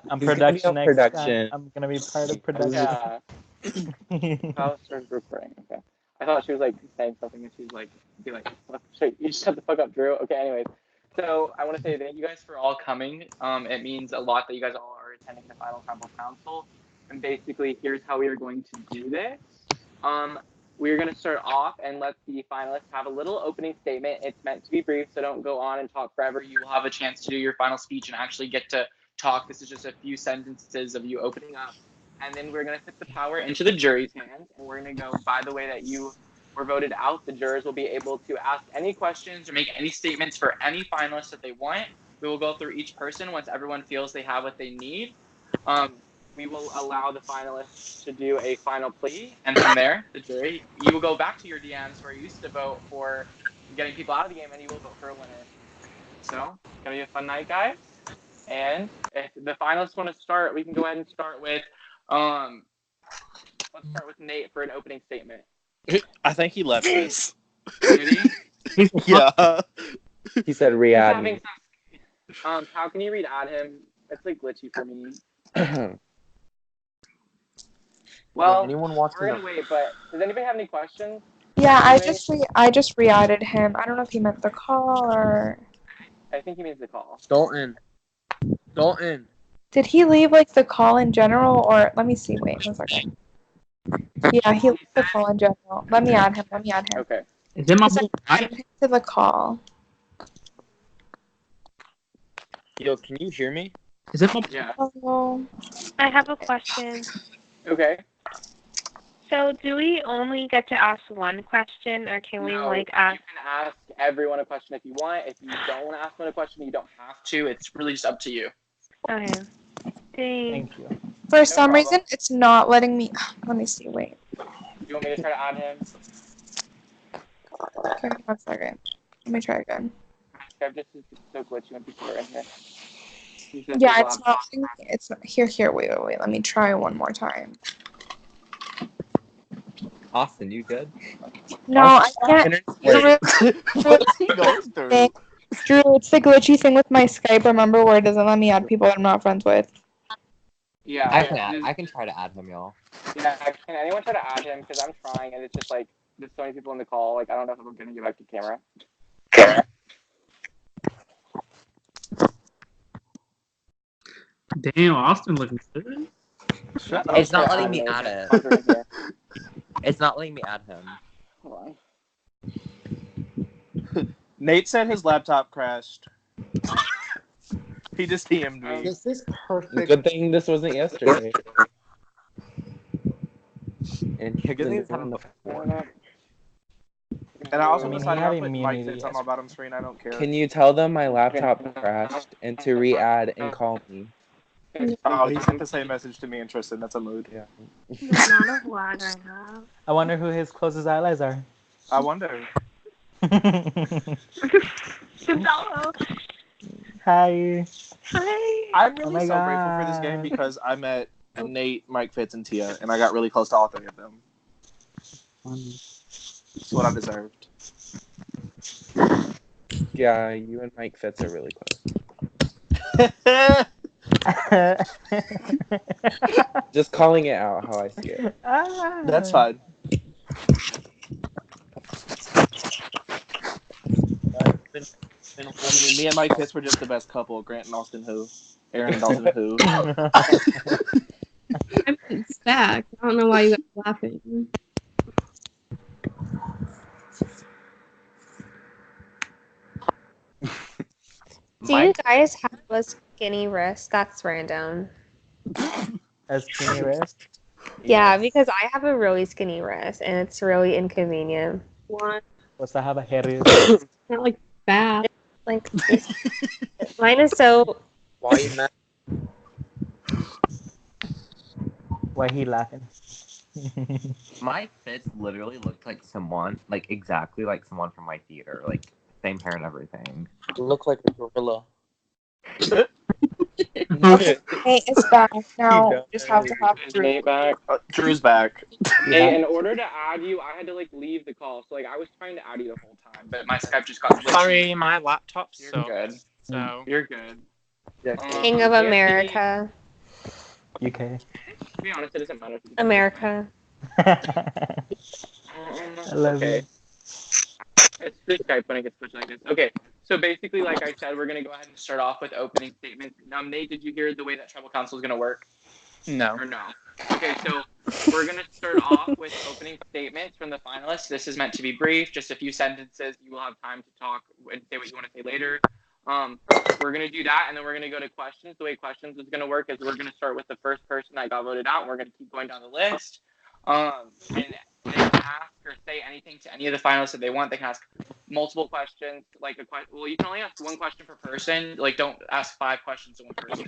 I'm He's gonna be production on next production. time. I'm gonna be part of production. Yeah. Kyle started recording. Okay. I thought she was like saying something and she's like, be like, you shut the fuck up, Drew. Okay, anyways. So I want to say thank you guys for all coming. It means a lot that you guys all are attending the Final Tribal Council. And basically, here's how we are going to do this. We're going to start off and let the finalists have a little opening statement. It's meant to be brief, so don't go on and talk forever. You will have a chance to do your final speech and actually get to talk. This is just a few sentences of you opening up. And then we're going to put the power into the jury's hands. And we're going to go by the way that you were voted out. The jurors will be able to ask any questions or make any statements for any finalist that they want. We will go through each person once everyone feels they have what they need. We will allow the finalists to do a final plea, and from there, the jury, you will go back to your DMs where you used to vote for getting people out of the game, and you will vote for a winner. So, it's gonna be a fun night, guys. And if the finalists want to start, we can go ahead and start with, let's start with Nate for an opening statement. I think he left this. Did he? Yeah. He said re-add me. How can you re-add him? It's like glitchy for me. Well, anyone wants we're to gonna wait, but does anybody have any questions? Yeah, I just re-added him. I don't know if he meant the call or. I think he means the call. Dalton. Did he leave like the call in general or let me see? Wait 1 second. Yeah, he left the call in general. Let me add him. Okay. Is it my Add him to the call. Yo, can you hear me? Is it my Yeah. Hello. I have a question. Okay. So, do we only get to ask one question, or can we No, like you ask? can ask everyone a question if you want. If you don't want to ask one a question, you don't have to. It's really just up to you. Okay. Thanks. Thank you. For some problem. reason, it's not letting me. Let me see. Wait. You want me to try to add him? Give me 1 second. Let me try again. Skype just is so glitchy when people are in here. Yeah, it's not. It's not. Here. Wait. Let me try one more time. Austin, you good? No, I can't. What's he going through? Drew, it's the glitchy thing with my Skype. Remember where it doesn't let me add people that I'm not friends with. Yeah. I can try to add him, y'all. Yeah. Can anyone try to add him? Because I'm trying, and it's just like there's so many people in the call. Like I don't know if I'm gonna get back to camera. damn Austin looking good? Shut It's up. not letting me add it. it. It's not letting me add him. Hold on. Nate said his laptop crashed. He just DM'd me. This is perfect. Good thing this wasn't yesterday. And good thing it's happened before. And I also I mean, decided he had not to put mic immunity. fits on my bottom screen. I don't care. Can you tell them my laptop crashed and to re-add and call me? Oh, he sent the same message to me and Tristan. That's a mood. Yeah. The amount of lag I have. I wonder who his closest allies are. I wonder. Gonzalo. Hi. Hi. I'm really Oh my so grateful for this game God. because I met Nate, Mike Fitz, and Tia, and I got really close to all three of them. It's what I deserved. Yeah, you and Mike Fitz are really close. Just calling it out how I see it. That's fine. I mean, me and Mike Fitz were just the best couple. Grant and Austin who? Aaron and Dalton who? I'm back. I don't know why you guys are laughing. Do you guys have a skinny wrist? That's random. A skinny wrist? Yeah, because I have a really skinny wrist and it's really inconvenient. What? What's that have a hairy wrist? Not like that. Like mine is so. Why you mad? Why he laughing? Mike Fitz literally looked like someone, like exactly like someone from my theater, like same hair and everything. Look like a gorilla. Hey, it's back now. Just have to have Is Nate back? Drew's back. Nate, in order to add you, I had to like leave the call. So like I was trying to add you the whole time, but my Skype just got glitchy. Sorry, my laptop's You're so good. So You're good. Yeah. King of AFC America. UK. To be honest, it doesn't matter. America. I love Okay. it. It's free Skype when it gets pushed like this. Okay, so basically, like I said, we're gonna go ahead and start off with opening statements. Nate, did you hear the way that tribal council is gonna work, No. or no? Okay, so we're gonna start off with opening statements from the finalists. This is meant to be brief, just a few sentences. You will have time to talk and say what you want to say later. We're gonna do that, and then we're gonna go to questions. The way questions is gonna work is we're gonna start with the first person that got voted out, and we're gonna keep going down the list. And they can ask or say anything to any of the finalists that they want. They can ask multiple questions, like a question. Well, you can only ask one question per person. Like, don't ask 5 questions to one person.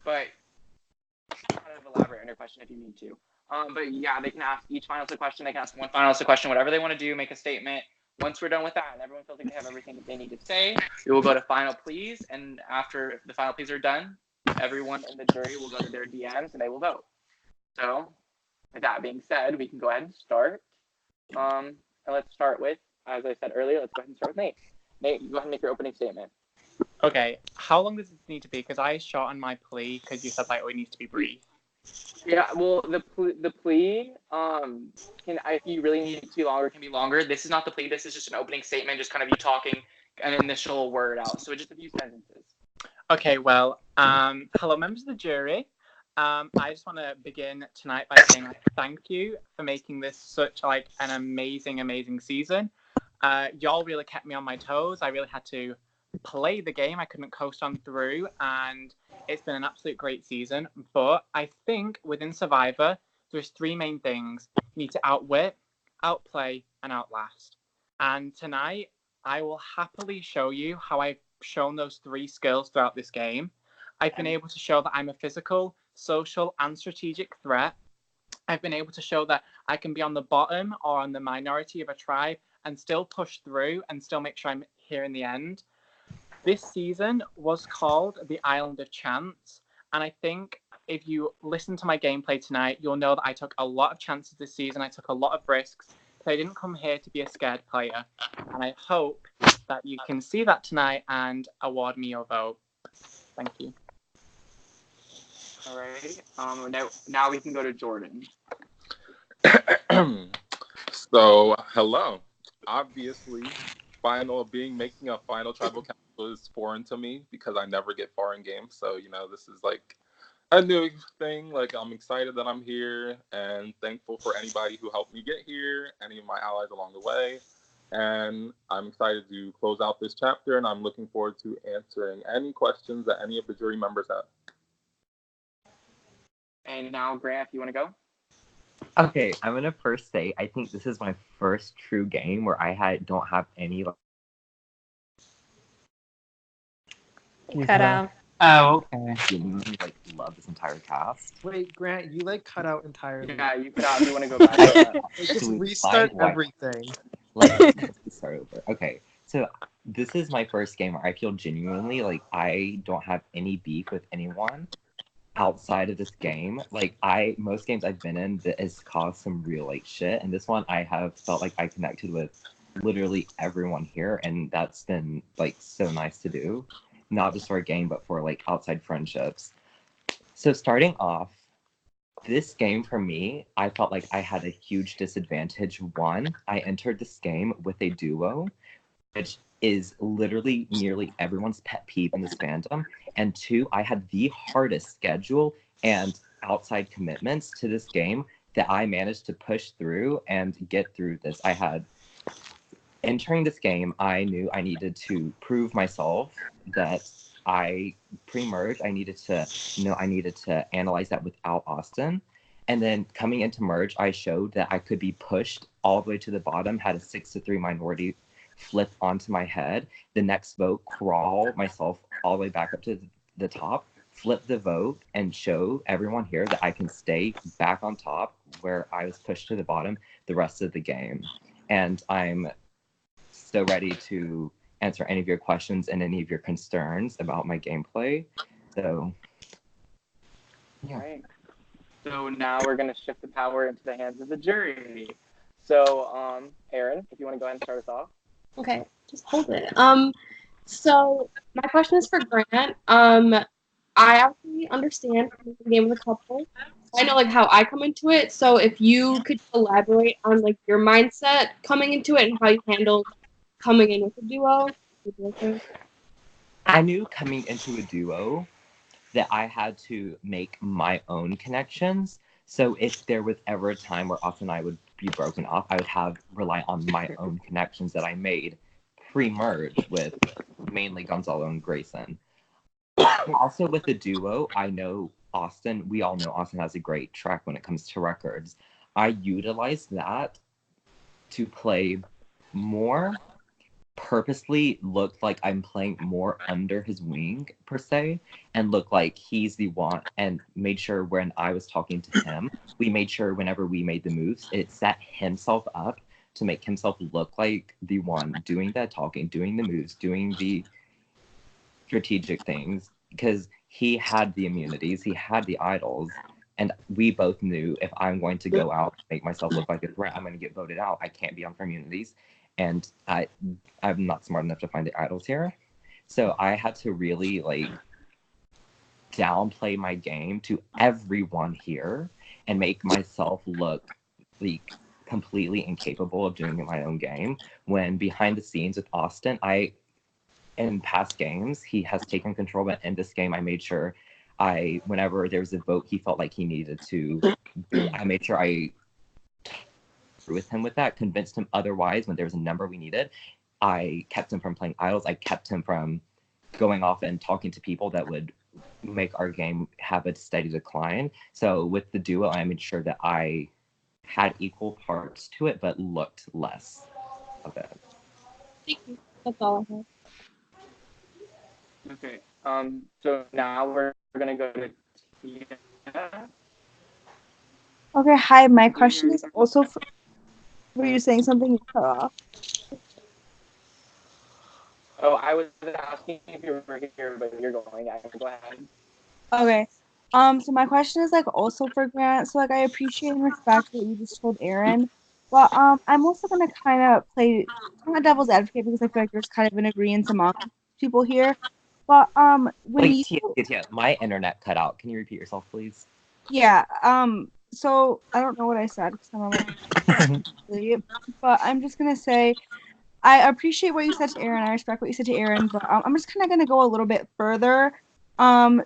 But kind of elaborate on your question if you need to. But yeah, they can ask each finalist a question. They can ask one finalist a question, whatever they want to do, make a statement. Once we're done with that and everyone feels like they have everything that they need to say, we will go to final pleas. And after the final pleas are done, everyone in the jury will go to their DMs and they will vote. So, with that being said, we can go ahead and start. And let's start with, as I said earlier, let's go ahead and start with Nate. Nate, you go ahead and make your opening statement. Okay, how long does this need to be? Because I shot on my plea because you said like, oh, it needs to be brief. Yeah, well, the plea, if you really need it to be longer, it can be longer. This is not the plea. This is just an opening statement, just kind of you talking an initial word out. So just a few sentences. Okay, well, hello, members of the jury. I just want to begin tonight by saying thank you for making this such like an amazing season. Y'all really kept me on my toes. I really had to play the game. I couldn't coast on through, and it's been an absolute great season. But I think within Survivor, there's 3 main things. You need to outwit, outplay, and outlast. And tonight, I will happily show you how I've shown those 3 skills throughout this game. I've been able to show that I'm a physical, social, and strategic threat. I've been able to show that I can be on the bottom or on the minority of a tribe and still push through and still make sure I'm here in the end. This season was called the Island of Chance, and I think if you listen to my gameplay tonight, you'll know that I took a lot of chances this season. I took a lot of risks. I didn't come here to be a scared player, and I hope that you can see that tonight and award me your vote. Thank you. All right. Now we can go to Jordan. So, hello. Obviously, making a final tribal council is foreign to me because I never get far in games. So, this is like a new thing. Like, I'm excited that I'm here and thankful for anybody who helped me get here, any of my allies along the way. And I'm excited to close out this chapter, and I'm looking forward to answering any questions that any of the jury members have. And now, Grant, if you want to go. Okay, I'm gonna first say I think this is my first true game where I don't have any. Cut out. Oh, okay. Genuinely love this entire cast. Wait, Grant, you cut out entirely. Yeah, you cut out. You want to go back? Just restart everything. Start over. Okay, so this is my first game where I feel genuinely like I don't have any beef with anyone outside of this game. Like most games I've been in that has caused some real shit, and this one I have felt like I connected with literally everyone here, and that's been so nice to do, not just for a game but for outside friendships. So starting off, this game for me, I felt like I had a huge disadvantage. 1, I entered this game with a duo, which is literally nearly everyone's pet peeve in this fandom. And 2, I had the hardest schedule and outside commitments to this game that I managed to push through and get through this. Entering this game, I knew I needed to prove myself that pre-merge, I needed to analyze that without Austin. And then coming into merge, I showed that I could be pushed all the way to the bottom, had a 6-3 minority flip onto my head, the next vote, crawl myself all the way back up to the top, flip the vote, and show everyone here that I can stay back on top where I was pushed to the bottom the rest of the game. And I'm so ready to answer any of your questions and any of your concerns about my gameplay. So, yeah. All right. So now we're going to shift the power into the hands of the jury. So, Erin, if you want to go ahead and start us off. Okay, just hold it. So my question is for Grant. I actually understand the game of the couple. I know like how I come into it. So if you could elaborate on like your mindset coming into it and how you handled coming in with a duo. would you like to- I knew coming into a duo that I had to make my own connections. So if there was ever a time where Austin and I would be broken up, I would rely on my own connections that I made pre-merge with mainly Gonzalo and Grayson. Also with the duo, I know Austin, we all know Austin has a great track when it comes to records. I utilized that to play more purposely look like I'm playing more under his wing per se, and look like he's the one, and made sure when I was talking to him, we made sure whenever we made the moves, it set himself up to make himself look like the one doing that talking, doing the moves, doing the strategic things, because he had the immunities, he had the idols, and we both knew if I'm going to go out and make myself look like a threat, I'm going to get voted out. I can't be on for immunities, and I'm not smart enough to find the idols here, so I had to really like downplay my game to everyone here and make myself look like completely incapable of doing my own game, when behind the scenes with Austin, in past games, he has taken control, but in this game, I made sure whenever there was a vote he felt like he needed to, I made sure I with him with that, convinced him otherwise when there was a number we needed. I kept him from playing idols. I kept him from going off and talking to people that would make our game have a steady decline. So with the duo, I made sure that I had equal parts to it, but looked less of it. Thank you. That's all I have. Okay. So now we're gonna go to Tia. Okay, hi. My question is also for. Were you saying something? You cut off. Oh, I was asking if you were here, but you're going. Yeah, go ahead. Okay. So my question is like also for Grant. So like I appreciate and respect what you just told Aaron, but I'm also gonna kind of play kind of devil's advocate because I feel like there's kind of an agreement among people here. But when Wait, you Tia, my internet cut out. Can you repeat yourself, please? yeah so I don't know what I said because I'm like asleep, but I'm just gonna say I appreciate what you said to Aaron. I respect what you said to Aaron, but I'm just kind of gonna go a little bit further.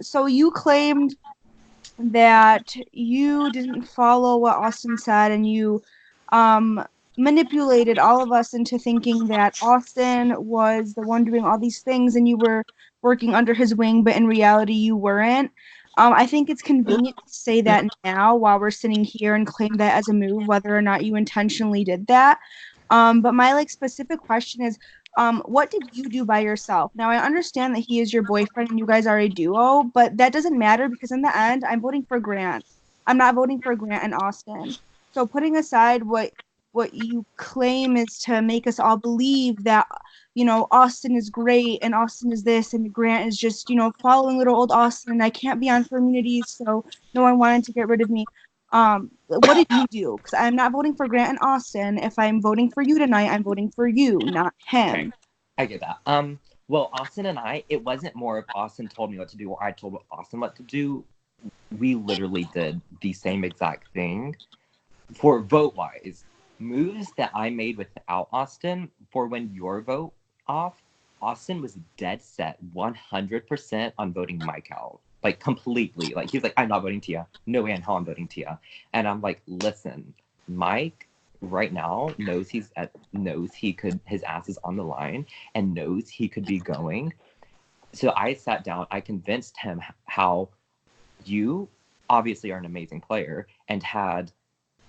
So you claimed that you didn't follow what Austin said, and you manipulated all of us into thinking that Austin was the one doing all these things, and you were working under his wing, but in reality, you weren't. I think it's convenient to say that now while we're sitting here and claim that as a move, whether or not you intentionally did that. But my like specific question is, what did you do by yourself? Now I understand that he is your boyfriend and you guys are a duo, but that doesn't matter because in the end, I'm voting for Grant. I'm not voting for Grant and Austin. So putting aside what you claim is to make us all believe that Austin is great and Austin is this and Grant is just following little old Austin and I can't be on for immunities, so no one wanted to get rid of me. What did you do? Because I'm not voting for Grant and Austin. If I'm voting for you tonight, I'm voting for you, not him. Okay, I get that. Well, Austin and I, it wasn't more of Austin told me what to do or I told Austin what to do. We literally did the same exact thing. For vote-wise, moves that I made without Austin, for when your vote off, Austin was dead set 100% on voting Mike out. Like, completely. Like, he's like, I'm not voting Tia. No way in hell I'm voting Tia. And I'm like, listen, Mike right now knows his ass is on the line and knows he could be going. So I sat down, I convinced him how you obviously are an amazing player and had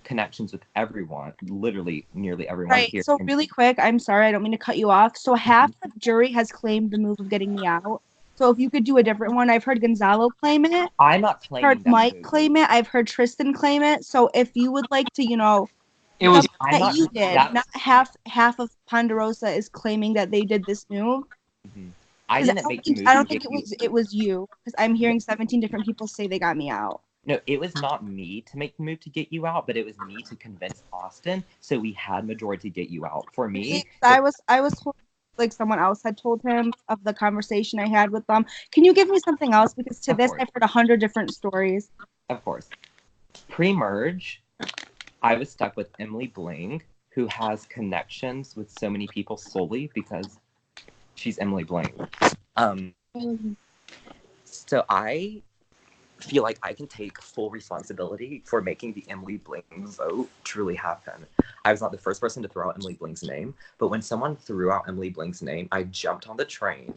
connections with everyone, literally nearly everyone Right. here. So really quick, I'm sorry, I don't mean to cut you off. So half the jury has claimed the move of getting me out. So if you could do a different one, I've heard Gonzalo claim it. I'm not claiming I've heard that Mike move. claim it. I've heard Tristan claim it. So if you would like to, It was that you did, not half of Ponderosa is claiming that they did this move. Mm-hmm. I didn't make the move. I don't think it was you because I'm hearing 17 different people say they got me out. No, it was not me to make the move to get you out, but it was me to convince Austin, so we had majority to get you out. For me, I was told like someone else had told him of the conversation I had with them. Can you give me something else? Because to Of this, course. I've heard 100 different stories. Of course. Pre-merge, I was stuck with Emily Bling, who has connections with so many people solely because she's Emily Bling. So I feel like I can take full responsibility for making the Emily Bling vote truly happen. I was not the first person to throw out Emily Bling's name, but when someone threw out Emily Bling's name, I jumped on the train.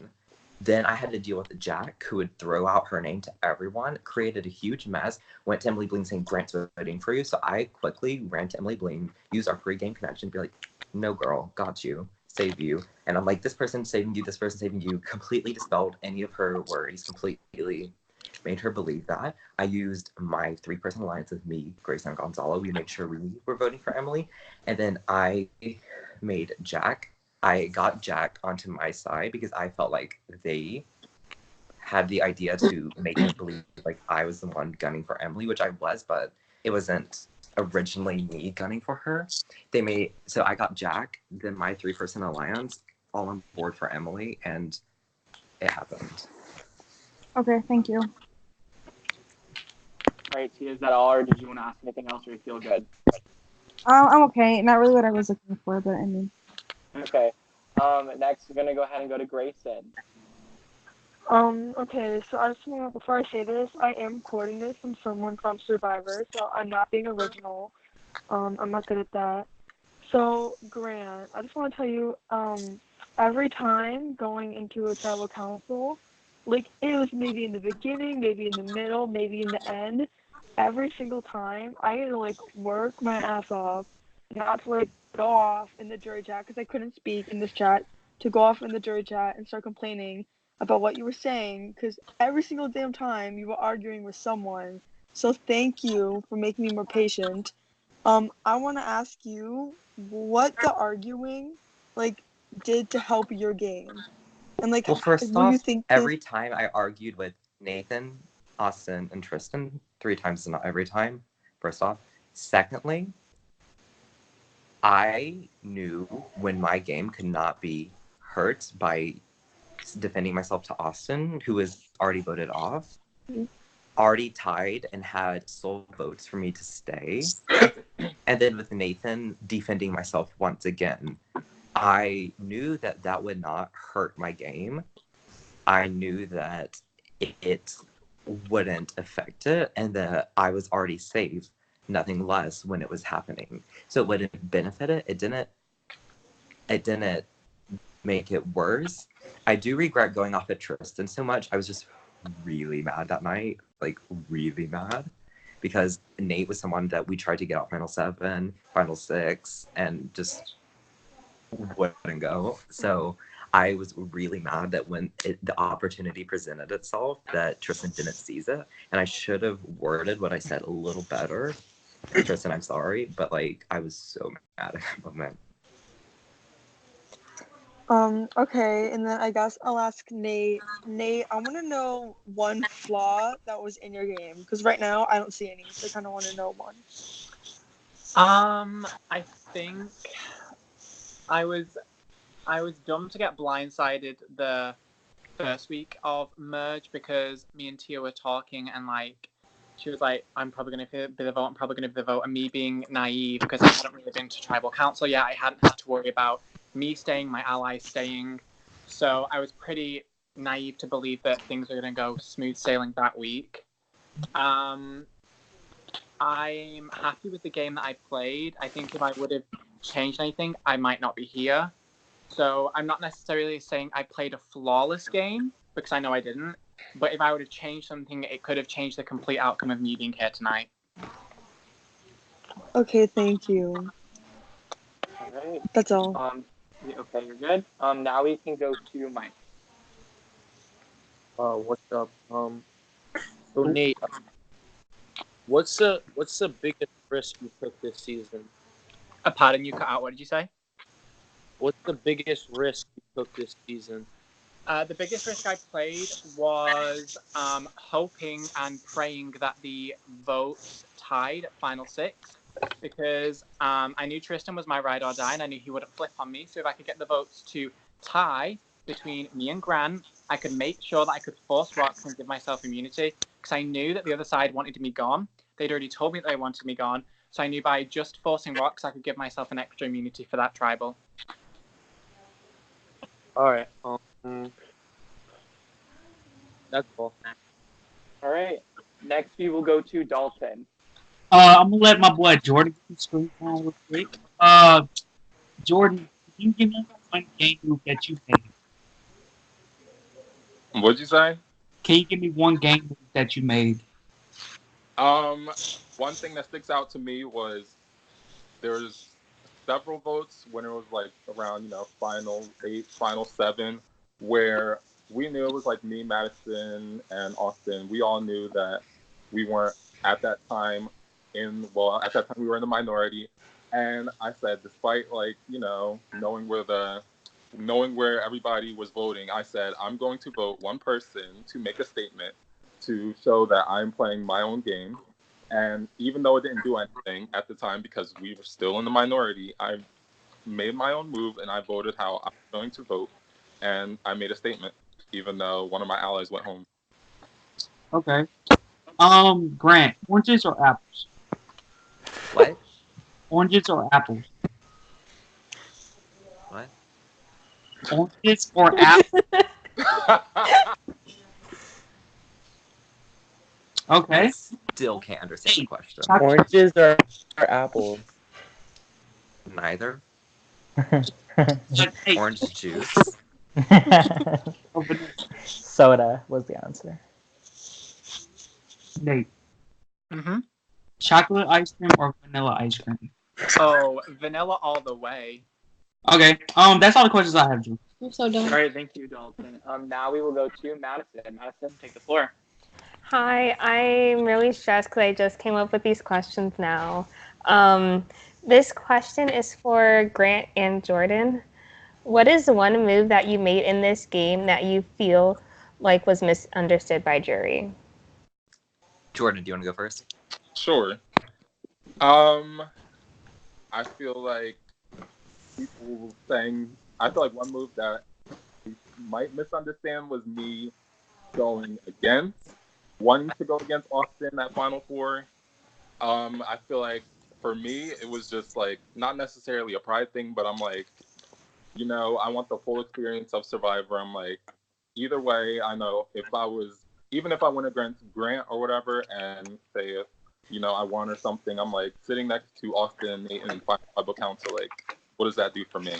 Then I had to deal with Jack, who would throw out her name to everyone, created a huge mess, went to Emily Bling saying, Grant's voting for you. So I quickly ran to Emily Bling, used our free game connection, be like, no girl, got you, save you. And I'm like, this person saving you, this person saving you, completely dispelled any of her worries, completely made her believe that. I used my 3-person alliance with me, Grace, and Gonzalo. We made sure we were voting for Emily. And then I made Jack. I got Jack onto my side because I felt like they had the idea to make me believe like I was the one gunning for Emily, which I was, but it wasn't originally me gunning for her. So I got Jack, then my 3-person alliance, all on board for Emily, and it happened. Okay, thank you. All right, Tia, is that all, or did you want to ask anything else, or you feel good? I'm okay. Not really what I was looking for, but I mean. Okay. Next, we're gonna go ahead and go to Grayson. Okay, so I just want to, before I say this, I am quoting this from someone from Survivor, so I'm not being original. I'm not good at that. So, Grant, I just want to tell you, every time going into a tribal council, like, it was maybe in the beginning, maybe in the middle, maybe in the end, every single time, I had to, like, work my ass off not to, like, go off in the jury chat, because I couldn't speak in this chat, to go off in the jury chat and start complaining about what you were saying, because every single damn time you were arguing with someone. So thank you for making me more patient. I want to ask you what the arguing, like, did to help your game. And, like, Well, first will you off, think every time I argued with Nathan, Austin, and Tristan, 3 times, not every time, first off. Secondly, I knew when my game could not be hurt by defending myself to Austin, who was already voted off, already tied and had sole votes for me to stay. And then with Nathan defending myself once again, I knew that that would not hurt my game. I knew that it wouldn't affect it and that I was already safe, nothing less, when it was happening. So it wouldn't benefit it. It didn't make it worse. I do regret going off at Tristan so much. I was just really mad that night, like really mad, because Nate was someone that we tried to get out Final 7, Final 6, and just wouldn't go. So I was really mad that when the opportunity presented itself, that Tristan didn't seize it, and I should have worded what I said a little better. Tristan, I'm sorry, but like I was so mad at that moment. Okay, and then I guess I'll ask Nate. Nate, I want to know one flaw that was in your game, because right now I don't see any, so I kind of want to know one. I think I was dumb to get blindsided the first week of merge, because me and Tia were talking and like she was like, I'm probably going to be the vote, and me being naive because I hadn't really been to tribal council yet, I hadn't had to worry about me staying, my allies staying, so I was pretty naive to believe that things were going to go smooth sailing that week. I'm happy with the game that I played. I think if I would have changed anything, I might not be here. So I'm not necessarily saying I played a flawless game, because I know I didn't. But if I would have changed something, it could have changed the complete outcome of me being here tonight. Okay, thank you. All right. That's all. Okay, you're good. Now we can go to Mike. What's up? So Nate, what's the biggest risk you took this season? Pardon, you cut out. What did you say? What's the biggest risk you took this season? The biggest risk I played was hoping and praying that the votes tied at Final 6, because I knew Tristan was my ride or die, and I knew he wouldn't flip on me. So if I could get the votes to tie between me and Grant, I could make sure that I could force rocks and give myself immunity, because I knew that the other side wanted me gone. They'd already told me that they wanted me gone, so I knew by just forcing rocks, I could give myself an extra immunity for that tribal. All right. That's all. All right. Next, we will go to Dalton. I'm gonna let my boy Jordan get the screen time real quick. Jordan, can you give me one game move that you made? What'd you say? Can you give me one game move that you made? One thing that sticks out to me was there was several votes when it was like around, final 8, final 7, where we knew it was like me, Madison, and Austin. We all knew that we weren't at that time at that time we were in the minority. And I said, despite knowing where everybody was voting, I said, I'm going to vote one person to make a statement to show that I'm playing my own game. And even though it didn't do anything at the time because we were still in the minority, I made my own move and I voted how I was going to vote. And I made a statement, even though one of my allies went home. Okay. Grant, oranges or apples? What? Oranges or apples? What? Oranges or apples? Okay. Still can't understand the question. Oranges or apples? Neither. Orange juice. Soda was the answer. Nate. Mm-hmm. Chocolate ice cream or vanilla ice cream? Oh, vanilla all the way. Okay. That's all the questions I have, Drew. I'm so done. All right, thank you, Dalton. Now we will go to Madison. Madison, take the floor. Hi, I'm really stressed because I just came up with these questions now. This question is for Grant and Jordan. What is one move that you made in this game that you feel like was misunderstood by jury? Jordan, do you want to go first? Sure. I feel like one move that you might misunderstand was me wanting to go against Austin at Final Four. I feel like for me, it was just like not necessarily a pride thing, but I'm like, I want the full experience of Survivor. I'm like, either way, I know even if I went against Grant or whatever, and say if, I won or something, I'm like sitting next to Austin, Nate, and Final Council, like, what does that do for me?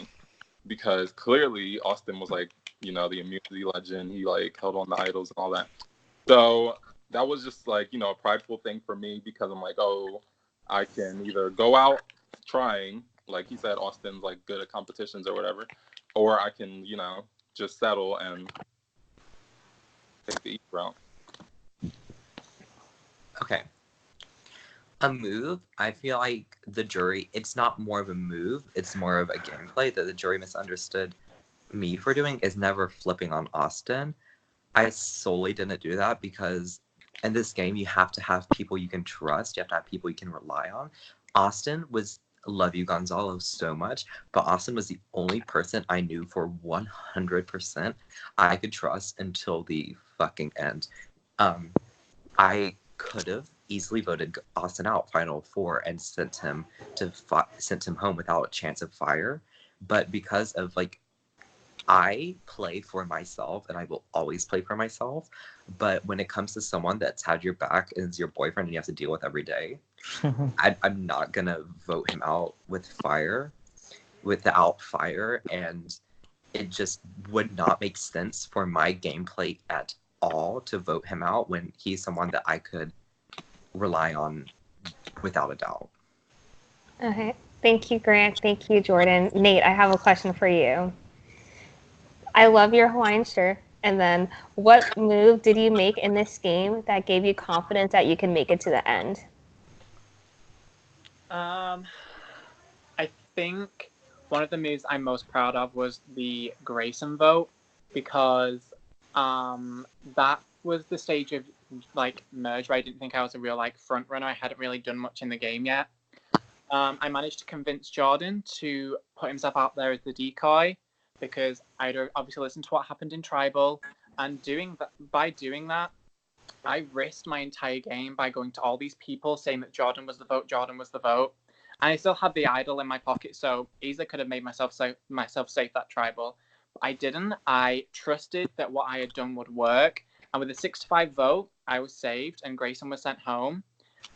Because clearly Austin was like, the immunity legend. He like held on the idols and all that. So that was just like, a prideful thing for me because I'm like, oh, I can either go out trying, like he said, Austin's like good at competitions or whatever, or I can, just settle and take the easy route. Okay. A move, I feel like the jury, it's not more of a move, it's more of a gameplay that the jury misunderstood me for doing, is never flipping on Austin. I solely didn't do that because in this game, you have to have people you can trust. You have to have people you can rely on. Austin love you, Gonzalo, so much, but Austin was the only person I knew for 100% I could trust until the fucking end. I could have easily voted Austin out Final Four and sent him home without a chance of fire, but because of I play for myself and I will always play for myself, but when it comes to someone that's had your back and is your boyfriend and you have to deal with every day, I'm not gonna vote him out without fire, and it just would not make sense for my gameplay at all to vote him out when he's someone that I could rely on without a doubt. Okay. Thank you, Grant. Thank you, Jordan. Nate, I have a question for you. I love your Hawaiian shirt. And then what move did you make in this game that gave you confidence that you can make it to the end? I think one of the moves I'm most proud of was the Grayson vote, because that was the stage of merge where I didn't think I was a real front runner. I hadn't really done much in the game yet. I managed to convince Jordan to put himself out there as the decoy, because I'd obviously listened to what happened in Tribal, and by doing that, I risked my entire game by going to all these people saying that Jordan was the vote, and I still had the idol in my pocket, so easily could have made myself safe that Tribal. But I didn't. I trusted that what I had done would work, and with a 6-5 vote, I was saved, and Grayson was sent home,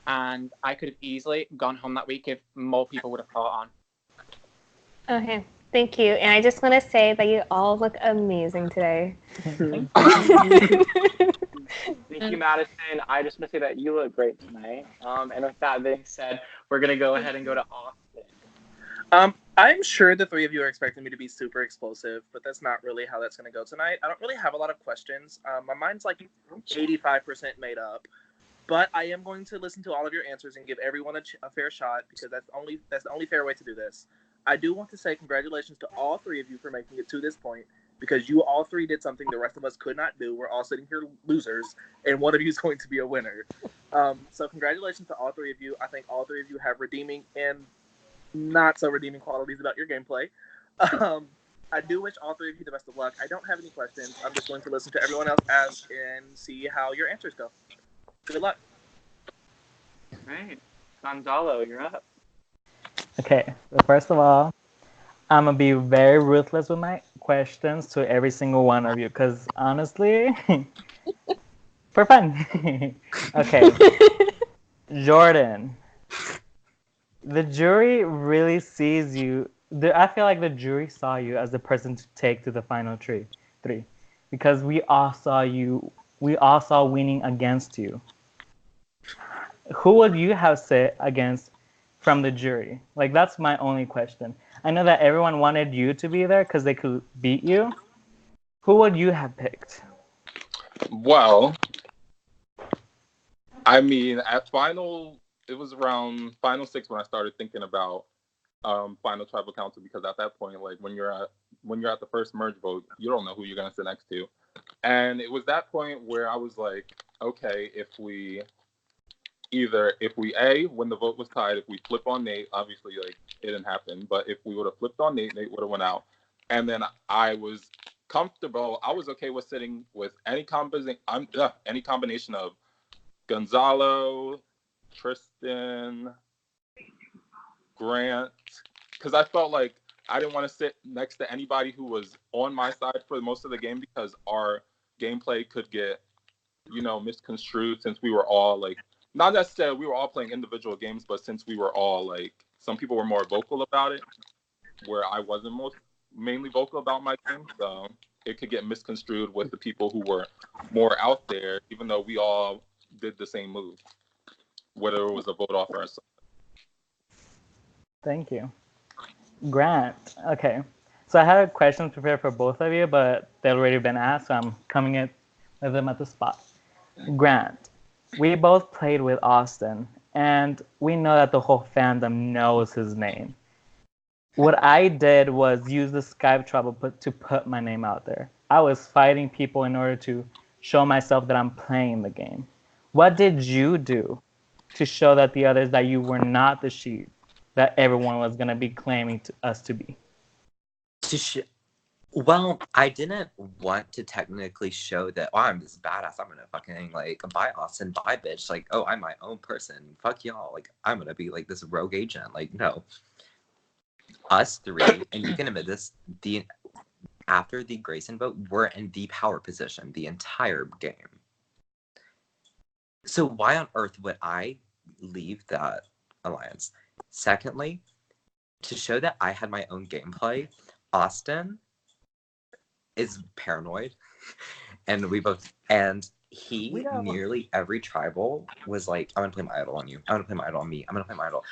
and I could have easily gone home that week if more people would have caught on. Okay, thank you. And I just want to say that you all look amazing today. Thank you, Madison. I just want to say that you look great tonight. And with that being said, we're going to go ahead and go to Austin. I'm sure the three of you are expecting me to be super explosive, but that's not really how that's going to go tonight. I don't really have a lot of questions. My mind's like 85% made up, but I am going to listen to all of your answers and give everyone a fair shot, because that's the only fair way to do this. I do want to say congratulations to all three of you for making it to this point, because you all three did something the rest of us could not do. We're all sitting here losers, and one of you is going to be a winner. So congratulations to all three of you. I think all three of you have redeeming and not so redeeming qualities about your gameplay. I do wish all three of you the best of luck. I don't have any questions. I'm just going to listen to everyone else ask and see how your answers go. Good luck. Great. Gonzalo, you're up. Okay, so first of all, I'm going to be very ruthless with my questions to every single one of you, because honestly, for fun. Okay. Jordan, the jury really sees you. I feel like the jury saw you as the person to take to the final three, because we all saw winning against you. Who would you have sit against from the jury? Like, that's my only question. I know that everyone wanted you to be there because they could beat you. Who would you have picked? Well, I mean, it was around Final 6 when I started thinking about Final Tribal Council, because at that point, like, when you're at the first merge vote, you don't know who you're gonna sit next to. And it was that point where I was like, okay, if we when the vote was tied, if we flip on Nate, obviously, like, it didn't happen, but if we would have flipped on Nate would have went out. And then I was comfortable. I was okay with sitting with any combination of Gonzalo, Tristan, Grant, because I felt like I didn't want to sit next to anybody who was on my side for most of the game, because our gameplay could get, misconstrued, since we were all like, not necessarily we were all playing individual games, but since we were all like, some people were more vocal about it, where I wasn't mainly vocal about my game, so it could get misconstrued with the people who were more out there, even though we all did the same move, whether it was a vote off or something. Thank you. Grant, okay. So I had questions prepared for both of you, but they've already been asked, so I'm coming in with them at the spot. Grant, we both played with Austin, and we know that the whole fandom knows his name. What I did was use the Skype trouble to put my name out there. I was fighting people in order to show myself that I'm playing the game. What did you do to show that the others that you were not the sheep that everyone was going to be claiming us to be? Well, I didn't want to technically show that, oh, I'm this badass. I'm going to fucking, like, bye, Austin, bye, bitch. Like, oh, I'm my own person. Fuck y'all. Like, I'm going to be, like, this rogue agent. Like, no. Us three, and you can admit this, after the Grayson vote, we're in the power position the entire game. So why on earth would I leave that alliance? Secondly, to show that I had my own gameplay, Austin is paranoid, and he nearly every tribal was like, I'm gonna play my idol on you. I'm gonna play my idol on me. I'm gonna play my idol.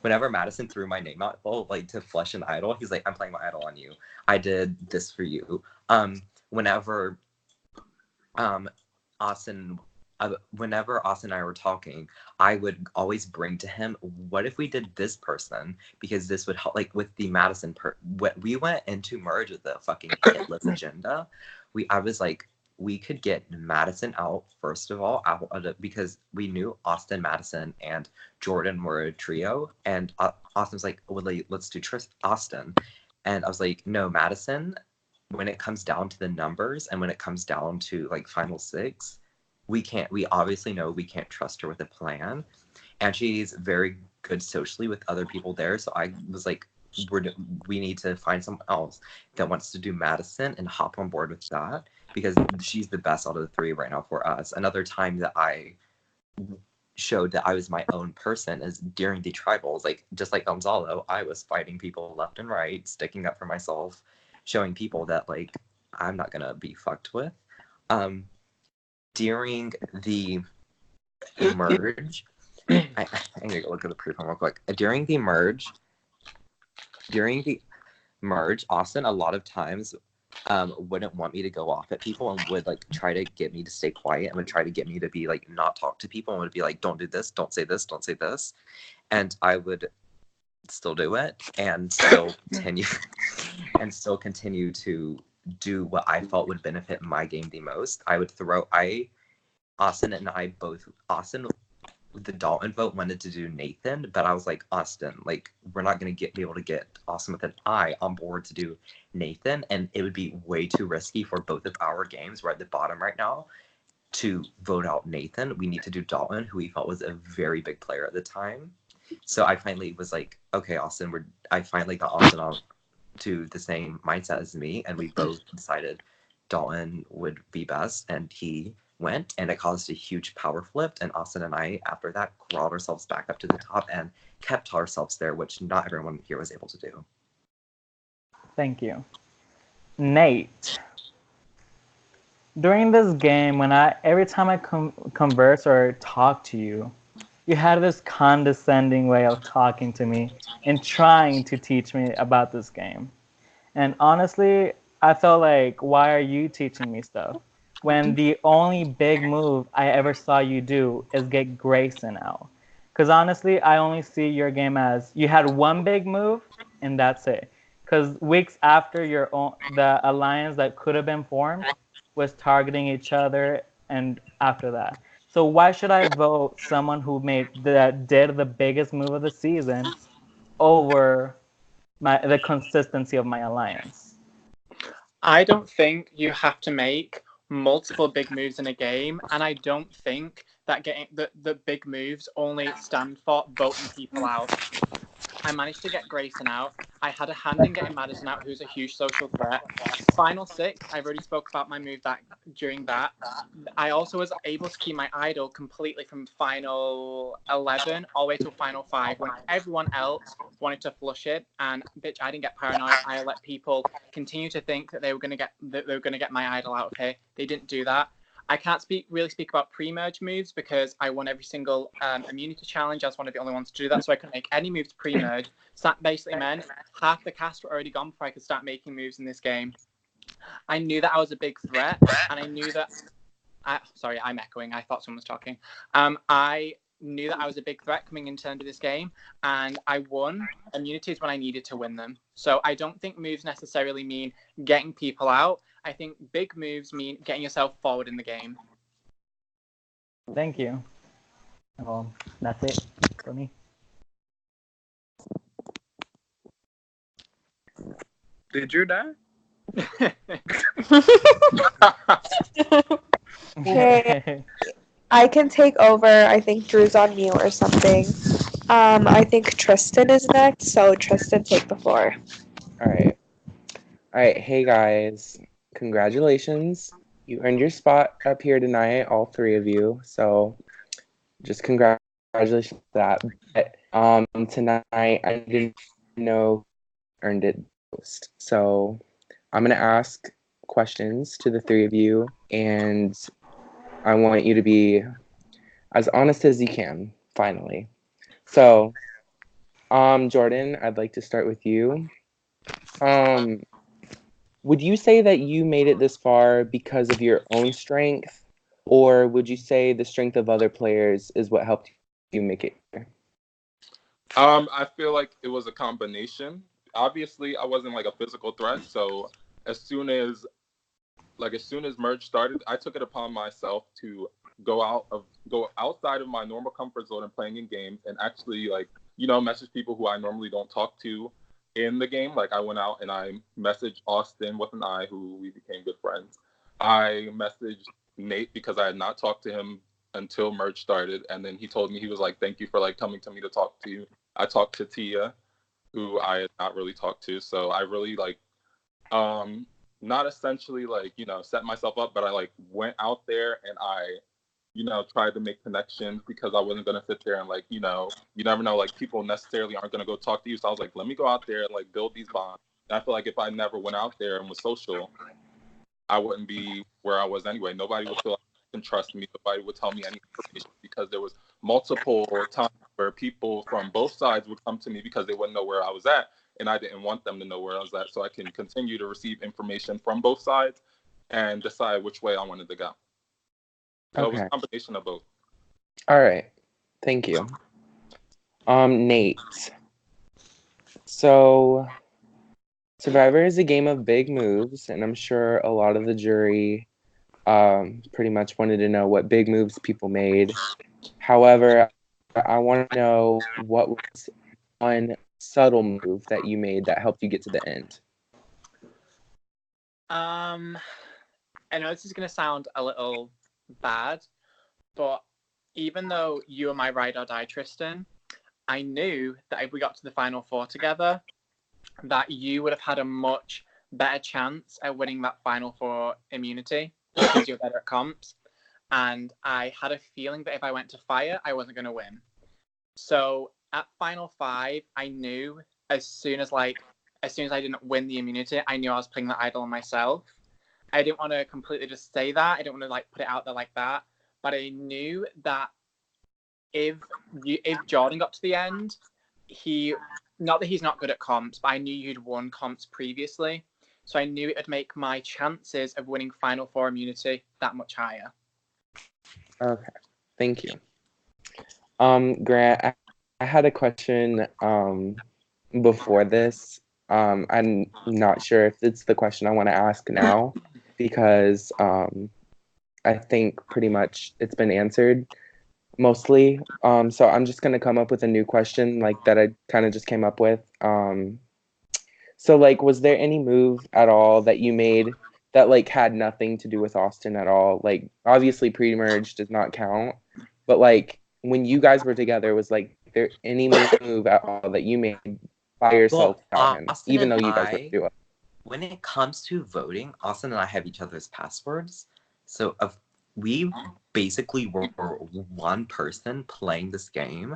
Whenever Madison threw my name out, like, to flush an idol, he's like, I'm playing my idol on you. I did this for you. Whenever Austin and I were talking, I would always bring to him, what if we did this person? Because this would help, like, with the Madison we went into merge with the fucking hitless agenda. I was like, we could get Madison out, first of all, because we knew Austin, Madison, and Jordan were a trio, and Austin was like, well, let's do Austin. And I was like, no, Madison, when it comes down to the numbers and when it comes down to like final six, we obviously know we can't trust her with a plan. And she's very good socially with other people there. So I was like, we need to find someone else that wants to do Madison and hop on board with that, because she's the best out of the three right now for us. Another time that I showed that I was my own person is during the tribals. Like, just like Gonzalo, I was fighting people left and right, sticking up for myself, showing people that like I'm not gonna be fucked with. During the merge, I'm gonna go look at the proof real quick. During the merge, Austin a lot of times wouldn't want me to go off at people and would like try to get me to stay quiet and would try to get me to be like not talk to people and would be like, don't do this, don't say this, don't say this. And I would still do it and still continue to do what I felt would benefit my game the most. Austin, the Dalton vote wanted to do Nathan, but I was like, Austin, like, we're not going to be able to get Austin with an I on board to do Nathan, and it would be way too risky for both of our games. We're at the bottom right now to vote out Nathan. We need to do Dalton, who we felt was a very big player at the time. So I finally was like, okay, Austin, I finally got Austin on to the same mindset as me, and we both decided Dalton would be best, and he went, and it caused a huge power flip, and Austin and I after that crawled ourselves back up to the top and kept ourselves there, which not everyone here was able to do. Thank you. Nate, during this game, every time I converse or talk to you, you had this condescending way of talking to me and trying to teach me about this game. And honestly, I felt like, why are you teaching me stuff? When the only big move I ever saw you do is get Grayson out. Because honestly, I only see your game as you had one big move and that's it. Because weeks after the alliance that could have been formed was targeting each other, and after that. So why should I vote someone who did the biggest move of the season over the consistency of my alliance? I don't think you have to make multiple big moves in a game, and I don't think that getting the big moves only stand for voting people out. I managed to get Grayson out. I had a hand in getting Madison out, who's a huge social threat. Final six, I've already spoke about my move during that. I also was able to keep my idol completely from final 11 all the way to final 5 when everyone else wanted to flush it. And bitch, I didn't get paranoid. I let people continue to think that they were gonna get my idol out of here. They didn't do that. I can't really speak about pre-merge moves because I won every single immunity challenge. I was one of the only ones to do that, so I couldn't make any moves pre-merge. So that basically meant half the cast were already gone before I could start making moves in this game. I knew that I was a big threat, and I knew that... sorry, I'm echoing. I thought someone was talking. I knew that I was a big threat coming into the end of this game, and I won immunities when I needed to win them. So I don't think moves necessarily mean getting people out. I think big moves mean getting yourself forward in the game. Thank you. Well, that's it for me. Did you die? Okay. I can take over. I think Drew's on mute or something. I think Tristan is next, so Tristan, take the floor. All right. Hey guys, congratulations. You earned your spot up here tonight, all three of you. So just congratulations for that. But tonight I didn't know who earned it most. So I'm gonna ask questions to the three of you, and I want you to be as honest as you can, finally. So, Jordan, I'd like to start with you. Would you say that you made it this far because of your own strength, or would you say the strength of other players is what helped you make it here? I feel like it was a combination. Obviously, I wasn't like a physical threat, so as soon as merge started, I took it upon myself to go outside of my normal comfort zone and playing in games and actually message people who I normally don't talk to in the game. Like I went out and I messaged Austin with an I, who we became good friends. I messaged Nate because I had not talked to him until merge started, and then he told me, he was like, thank you for like coming to me to talk to you. I talked to Tia, who I had not really talked to, so I really like not essentially like, you know, set myself up, but I like went out there and I, you know, tried to make connections because I wasn't gonna sit there and like, you know, you never know, like people necessarily aren't gonna go talk to you. So I was like, let me go out there and like build these bonds. And I feel like if I never went out there and was social, I wouldn't be where I was anyway. Nobody would feel like they can trust me. Nobody would tell me any information because there was multiple times where people from both sides would come to me because they wouldn't know where I was at, and I didn't want them to know where I was at, so I can continue to receive information from both sides and decide which way I wanted to go. So it was a combination of both. All right. Thank you. Nate. So Survivor is a game of big moves, and I'm sure a lot of the jury pretty much wanted to know what big moves people made. However, I want to know what was one subtle move that you made that helped you get to the end. I know this is going to sound a little bad, but even though you were my ride or die, Tristan, I knew that if we got to the final four together, that you would have had a much better chance at winning that final four immunity because you're better at comps. And I had a feeling that if I went to fire, I wasn't going to win. So at final five, I knew as soon as I didn't win the immunity, I knew I was playing the idol on myself. I didn't want to completely just say that. I didn't want to like put it out there like that. But I knew that if Jordan got to the end, not that he's not good at comps, but I knew you'd won comps previously. So I knew it would make my chances of winning Final Four immunity that much higher. Okay, thank you. Grant, I had a question before this. I'm not sure if it's the question I want to ask now because I think pretty much it's been answered mostly. So I'm just gonna come up with a new question like that I kind of just came up with. So like, was there any move at all that you made that like had nothing to do with Austin at all? Like obviously pre-merge does not count, but like when you guys were together, was like there any move at all that you made by yourself without him, Austin even though and you guys were I, duo? when it comes to voting, Austin and I have each other's passwords. So we basically were one person playing this game.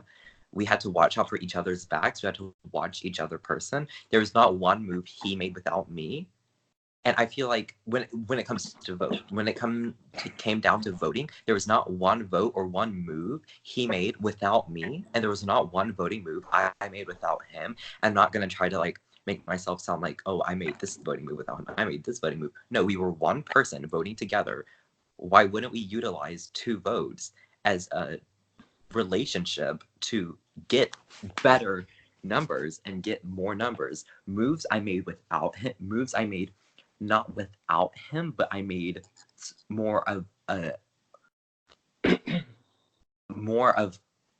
We had to watch out for each other's backs. We had to watch each other person. There was not one move he made without me. And I feel like when it comes to vote, when it came down to voting, there was not one vote or one move he made without me, and there was not one voting move I made without him. I'm not gonna try to like make myself sound like, oh, I made this voting move without him. I made this voting move. No, we were one person voting together. Why wouldn't we utilize 2 votes as a relationship to get better numbers and get more numbers? Moves I made without him, moves I made not without him, but I made more of a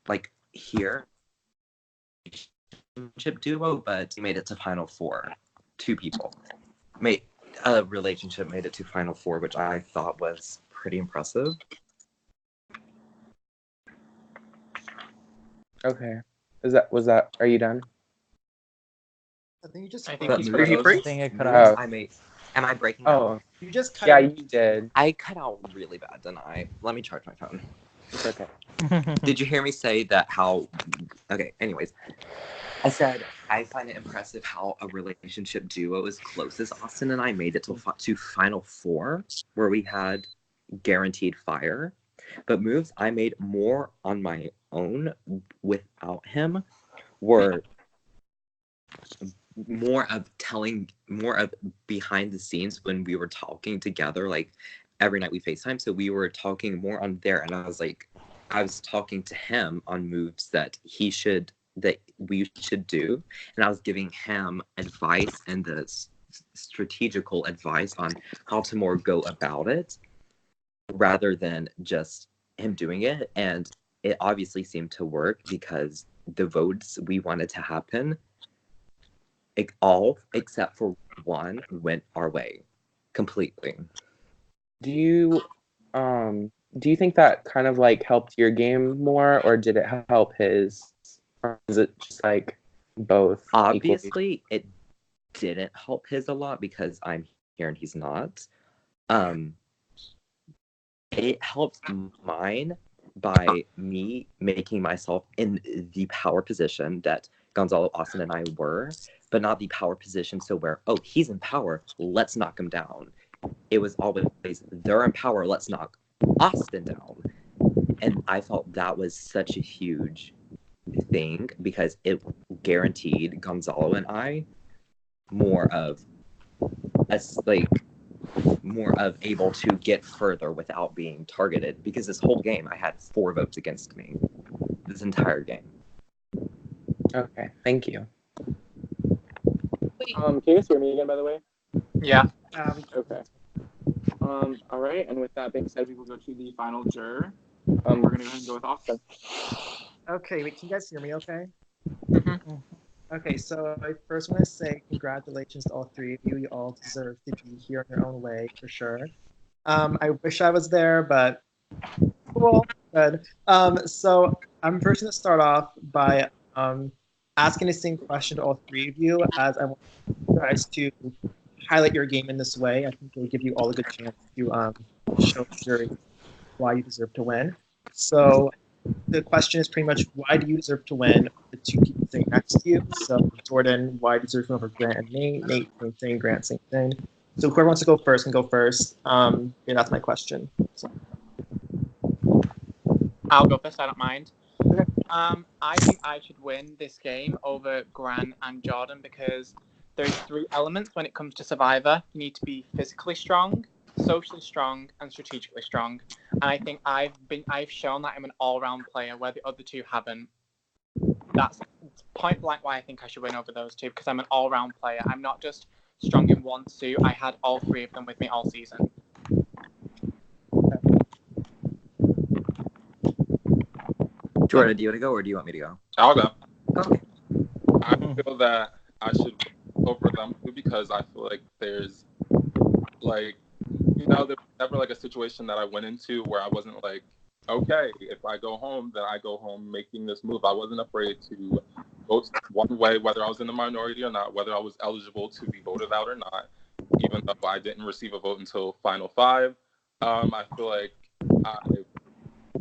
like here relationship duo, but he made it to Final Four. 2 people made a relationship, made it to Final Four, which I thought was pretty impressive. Okay. Are you done? I think you just. I think he's I made. Am I breaking out? You just cut Yeah, out. you did. I cut out really bad, didn't I? Let me charge my phone. It's okay. Did you hear me say that okay, anyways. I said I find it impressive how a relationship duo as close as Austin and I made it to Final Four, where we had guaranteed fire. But moves I made more on my own without him were more of behind the scenes when we were talking together, like every night we FaceTime. So we were talking more on there, and I was talking to him on moves that we should do, and I was giving him advice and the strategical advice on how to more go about it rather than just him doing it. And it obviously seemed to work because the votes we wanted to happen all except for one went our way completely. Do you think that kind of like helped your game more, or did it help his? Or is it just like both? Obviously, it didn't help his a lot because I'm here and he's not. It helped mine by me making myself in the power position that Gonzalo, Austin, and I were, but not the power position so where, oh, he's in power, let's knock him down. It was always, they're in power, let's knock Austin down. And I felt that was such a huge thing because it guaranteed Gonzalo and I more of us, like, more of able to get further without being targeted, because this whole game I had 4 votes against me this entire game. Okay, thank you. Can you guys hear me again, by the way? Yeah. Okay. All right, and with that being said, we will go to the final juror. We're gonna go ahead and go with Austin. Okay, wait, can you guys hear me okay? Mm-hmm. Okay, so I first want to say congratulations to all 3 of you. You all deserve to be here in your own way, for sure. I wish I was there, but cool, good. So I'm first going to start off by asking the same question to all 3 of you, as I want you guys to highlight your game in this way. I think it'll give you all a good chance to show the jury why you deserve to win. So the question is pretty much, why do you deserve to win? The 2 people sitting next to you. So Jordan, why do you deserve to win over Grant and Nate? Nate, same thing. Grant, same thing. So whoever wants to go first can go first. Yeah, that's my question. So. I'll go first, I don't mind. I think I should win this game over Grant and Jordan because there's 3 elements when it comes to Survivor. You need to be physically strong, socially strong, and strategically strong. And I think I've shown that I'm an all-round player where the other 2 haven't. That's point blank why I think I should win over those 2, because I'm an all-round player. I'm not just strong in one suit. I had all 3 of them with me all season. Jordan, do you want to go or do you want me to go? I'll go. Okay. I feel that I should over them too because I feel like there's like, you know, there's never like a situation that I went into where I wasn't like, okay, if I go home, then I go home making this move. I wasn't afraid to vote one way, whether I was in the minority or not, whether I was eligible to be voted out or not, even though I didn't receive a vote until final 5. I feel like I've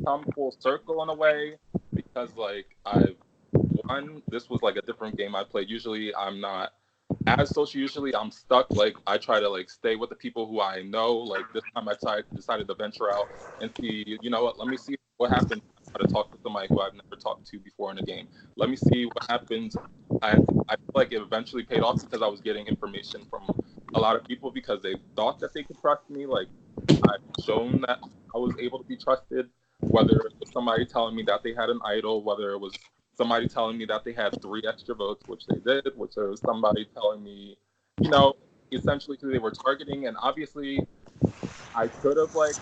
come full circle in a way because like I've won. This was like a different game I played. Usually I'm not as social. Usually I'm stuck. Like I try to like stay with the people who I know. Like this time I decided to venture out and see, you know what, let me see what happens. I try to talk to somebody who I've never talked to before in a game. Let me see what happens. I feel like it eventually paid off because I was getting information from a lot of people because they thought that they could trust me. Like I've shown that I was able to be trusted, whether it was somebody telling me that they had an idol, whether it was somebody telling me that they had 3 extra votes, which they did, which there was somebody telling me, you know, essentially who they were targeting. And obviously I could have like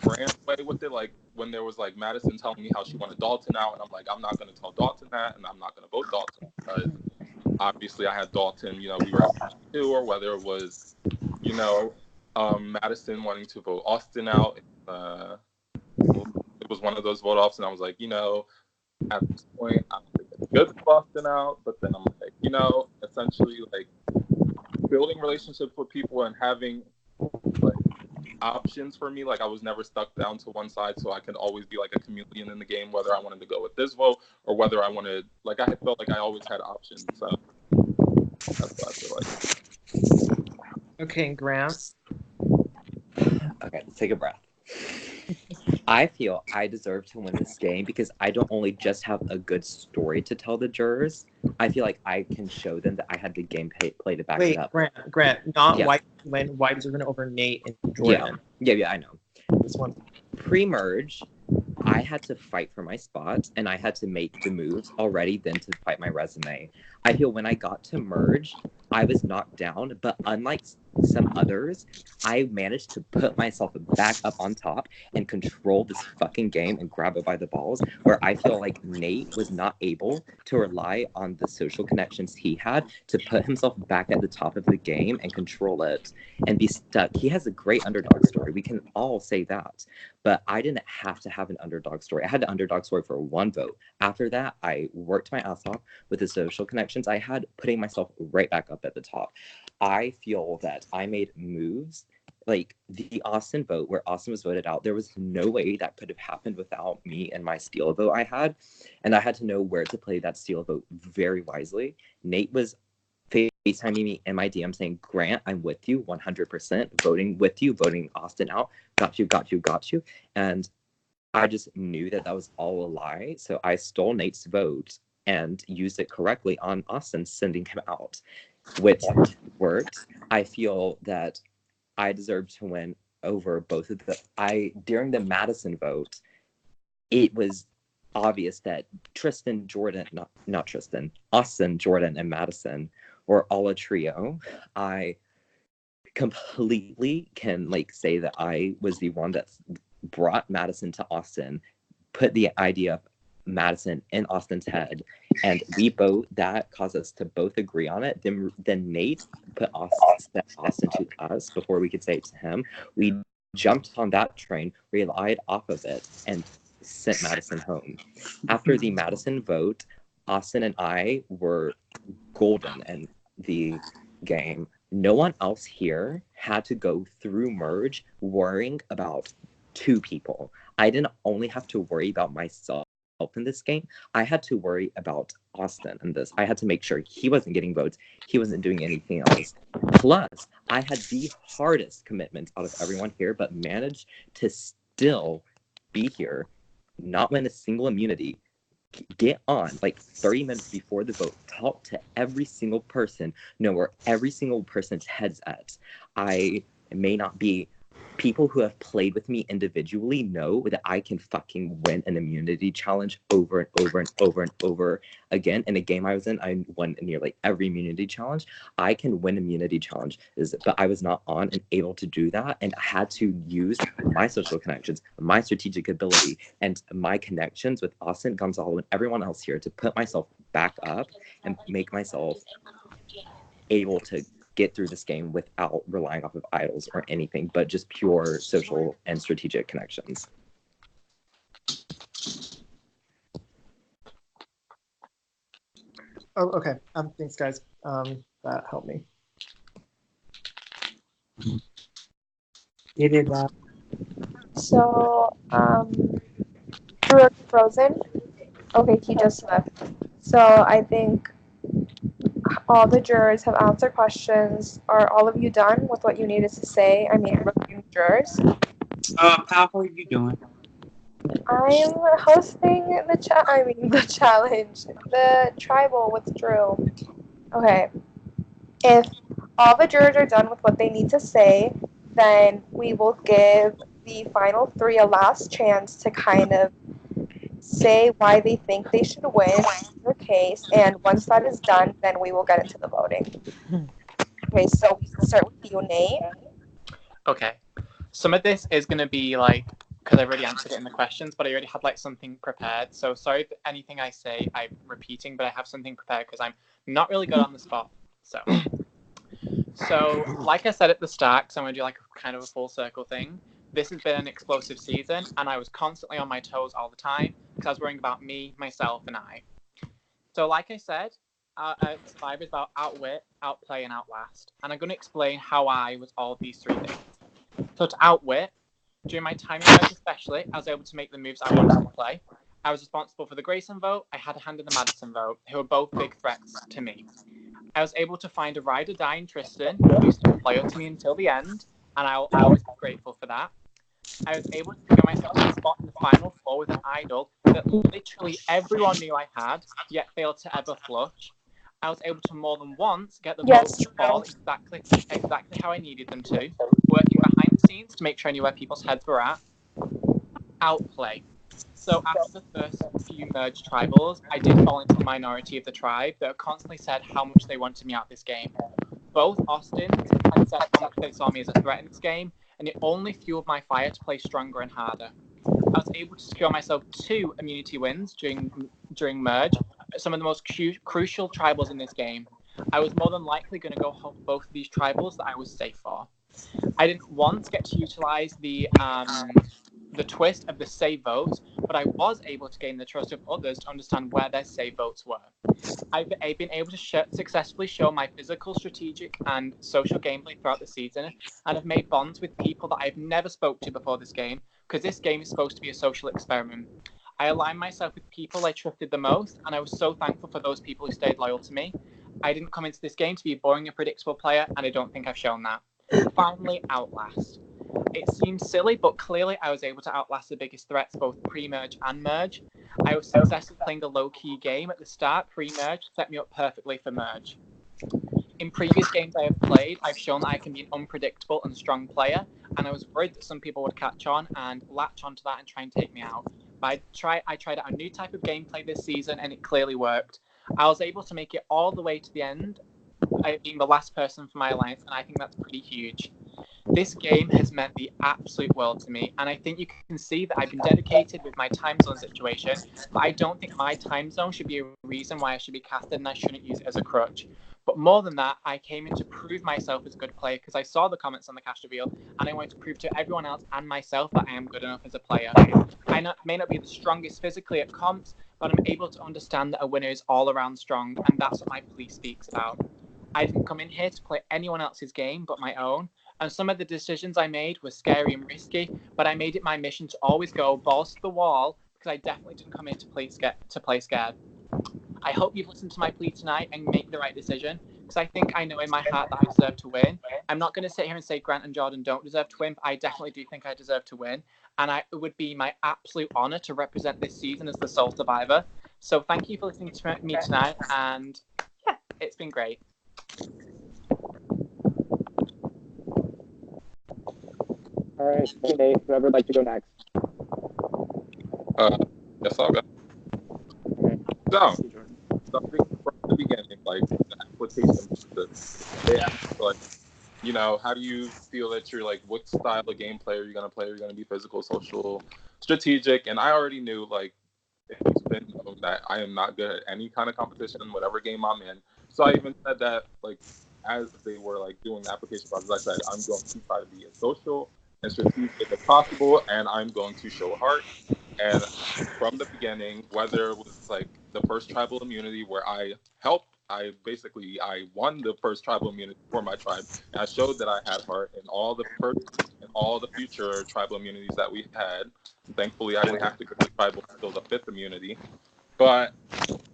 ran away with it, like when there was like Madison telling me how she wanted Dalton out, and I'm like, I'm not going to tell Dalton that, and I'm not going to vote Dalton because obviously I had Dalton, you know, we were at 2, or whether it was, you know, Madison wanting to vote Austin out. It was one of those vote offs, and I was like, you know, at this point, I don't think it's good to vote Austin out, but then I'm like, you know, essentially like building relationships with people and having like options for me. Like I was never stuck down to one side, so I could always be like a chameleon in the game, whether I wanted to go with this vote or whether I wanted, like I felt like I always had options. So that's what I feel like. Okay, Grant. Okay, let's take a breath. I feel I deserve to win this game because I don't only just have a good story to tell the jurors. I feel like I can show them that I had good gameplay to back it up. Grant, not why you win. Why deserve to win over Nate and Jordan? Yeah, I know. This one. Pre-merge, I had to fight for my spot, and I had to make the moves already then to fight my resume. I feel when I got to merge, I was knocked down, but unlike some others, I managed to put myself back up on top and control this fucking game and grab it by the balls, where I feel like Nate was not able to rely on the social connections he had to put himself back at the top of the game and control it and be stuck. He has a great underdog story. We can all say that. But I didn't have to have an underdog story. I had the underdog story for 1 vote. After that, I worked my ass off with the social connections I had, putting myself right back up at the top. I feel that I made moves like the Austin vote, where Austin was voted out. There was no way that could have happened without me and my steal vote I had. And I had to know where to play that steal vote very wisely. Nate was FaceTiming me in my DM saying, Grant, I'm with you 100%, voting with you, voting Austin out. Got you, got you, got you. And I just knew that that was all a lie. So I stole Nate's vote and used it correctly on Austin, sending him out, which worked. I feel that I deserve to win over both of the. During the Madison vote, it was obvious that Tristan, Jordan, not Tristan, Austin, Jordan, and Madison were all a trio. I completely can say that I was the one that brought Madison to Austin, put the idea of Madison in Austin's head, and that caused us to both agree on it. Then Nate put Austin to us before we could say it to him. We jumped on that train, relied off of it, and sent Madison home. After the Madison vote, Austin and I were golden in the game. No one else here had to go through merge worrying about 2 people. I didn't only have to worry about myself in this game. I had to worry about Austin in this. I had to make sure he wasn't getting votes. He wasn't doing anything else. Plus, I had the hardest commitment out of everyone here, but managed to still be here, not win a single immunity, get on 30 minutes before the vote, talk to every single person, know where every single person's head's at. I may not be. People who have played with me individually know that I can fucking win an immunity challenge over and over and over and over again. In a game I was in, I won nearly every immunity challenge. I can win immunity challenges, but I was not on and able to do that. And I had to use my social connections, my strategic ability, and my connections with Austin, Gonzalo, and everyone else here to put myself back up and make myself able to get through this game without relying off of idols or anything, but just pure social and strategic connections. Oh, okay. Thanks, guys. That helped me. So, Drew frozen. Okay, he just left. So I think all the jurors have answered questions. Are all of you done with what you needed to say? I mean, reviewing jurors. Pal, how are you doing? I'm hosting the challenge, the tribal with Drew. Okay. If all the jurors are done with what they need to say, then we will give the final 3 a last chance to kind of say why they think they should win their case, and once that is done, then we will get into the voting. Okay, so we can start with you, Nate. Okay. Some of this is going to be because I've already answered it in the questions, but I already had something prepared. So sorry if anything I say I'm repeating, but I have something prepared because I'm not really good on the spot. So like I said at the start, because I'm going to do kind of a full circle thing, this has been an explosive season, and I was constantly on my toes all the time because I was worrying about me, myself, and I. So like I said, Survivor is about outwit, outplay, and outlast. And I'm going to explain how I was all of these 3 things. So to outwit, during my time in Merge especially, I was able to make the moves I wanted to play. I was responsible for the Grayson vote. I had a hand in the Madison vote, who were both big threats to me. I was able to find a ride or die in Tristan, who stayed loyal to me until the end, and I'll always be grateful for that. I was able to secure myself a spot in the final 4 with an idol that literally everyone knew I had, yet failed to ever flush. I was able to more than once get the votes to fall exactly how I needed them to, working behind the scenes to make sure I knew where people's heads were at. Outplay. So after the first few merged tribals, I did fall into the minority of the tribe that constantly said how much they wanted me out of this game. Both Austin had said how much they saw me as a threat in this game, and it only fueled my fire to play stronger and harder. I was able to secure myself 2 immunity wins during Merge, some of the most crucial tribals in this game. I was more than likely going to go hold both of these tribals that I was safe for. I didn't once get to utilize the twist of the save votes, but I was able to gain the trust of others to understand where their save votes were. I've been able to successfully show my physical, strategic, and social gameplay throughout the season, and have made bonds with people that I've never spoke to before this game, because this game is supposed to be a social experiment. I aligned myself with people I trusted the most, and I was so thankful for those people who stayed loyal to me. I didn't come into this game to be a boring and predictable player, and I don't think I've shown that. Finally, Outlast. It seems silly, but clearly I was able to outlast the biggest threats both pre-merge and merge. I was successful playing a low-key game at the start, pre-merge, set me up perfectly for merge. In previous games I have played, I've shown that I can be an unpredictable and strong player, and I was worried that some people would catch on and latch onto that and try and take me out. But I tried out a new type of gameplay this season, and it clearly worked. I was able to make it all the way to the end, being the last person for my alliance, and I think that's pretty huge. This game has meant the absolute world to me, and I think you can see that I've been dedicated with my time zone situation, but I don't think my time zone should be a reason why I should be casted, and I shouldn't use it as a crutch. But more than that, I came in to prove myself as a good player because I saw the comments on the cast reveal, and I wanted to prove to everyone else and myself that I am good enough as a player. I may not be the strongest physically at comps, but I'm able to understand that a winner is all around strong, and that's what my plea speaks about. I didn't come in here to play anyone else's game but my own, and some of the decisions I made were scary and risky, but I made it my mission to always go balls to the wall because I definitely didn't come in to play scared. I hope you've listened to my plea tonight and make the right decision, because I think I know in my heart that I deserve to win. I'm not going to sit here and say Grant and Jordan don't deserve to win, but I definitely do think I deserve to win, and it would be my absolute honor to represent this season as the sole survivor. So thank you for listening to me tonight, and yeah, it's been great. All right, okay, whoever would like to go next. Yes, I'll go. So, starting from the beginning, like the application process, they ask, like, you know, how do you feel that you're like, what style of gameplay are you gonna play? Are you gonna be physical, social, strategic? And I already knew, like, it's been known that I am not good at any kind of competition, whatever game I'm in. So I even said that, like, as they were like doing the application process, I said I'm going to try to be as social and strategic as possible, and I'm going to show heart. And from the beginning, whether it was like the first tribal immunity where I won the first tribal immunity for my tribe, and I showed that I had heart in all the first and all the future tribal immunities that we had. And thankfully, I didn't have to go to tribal until the 5th immunity. But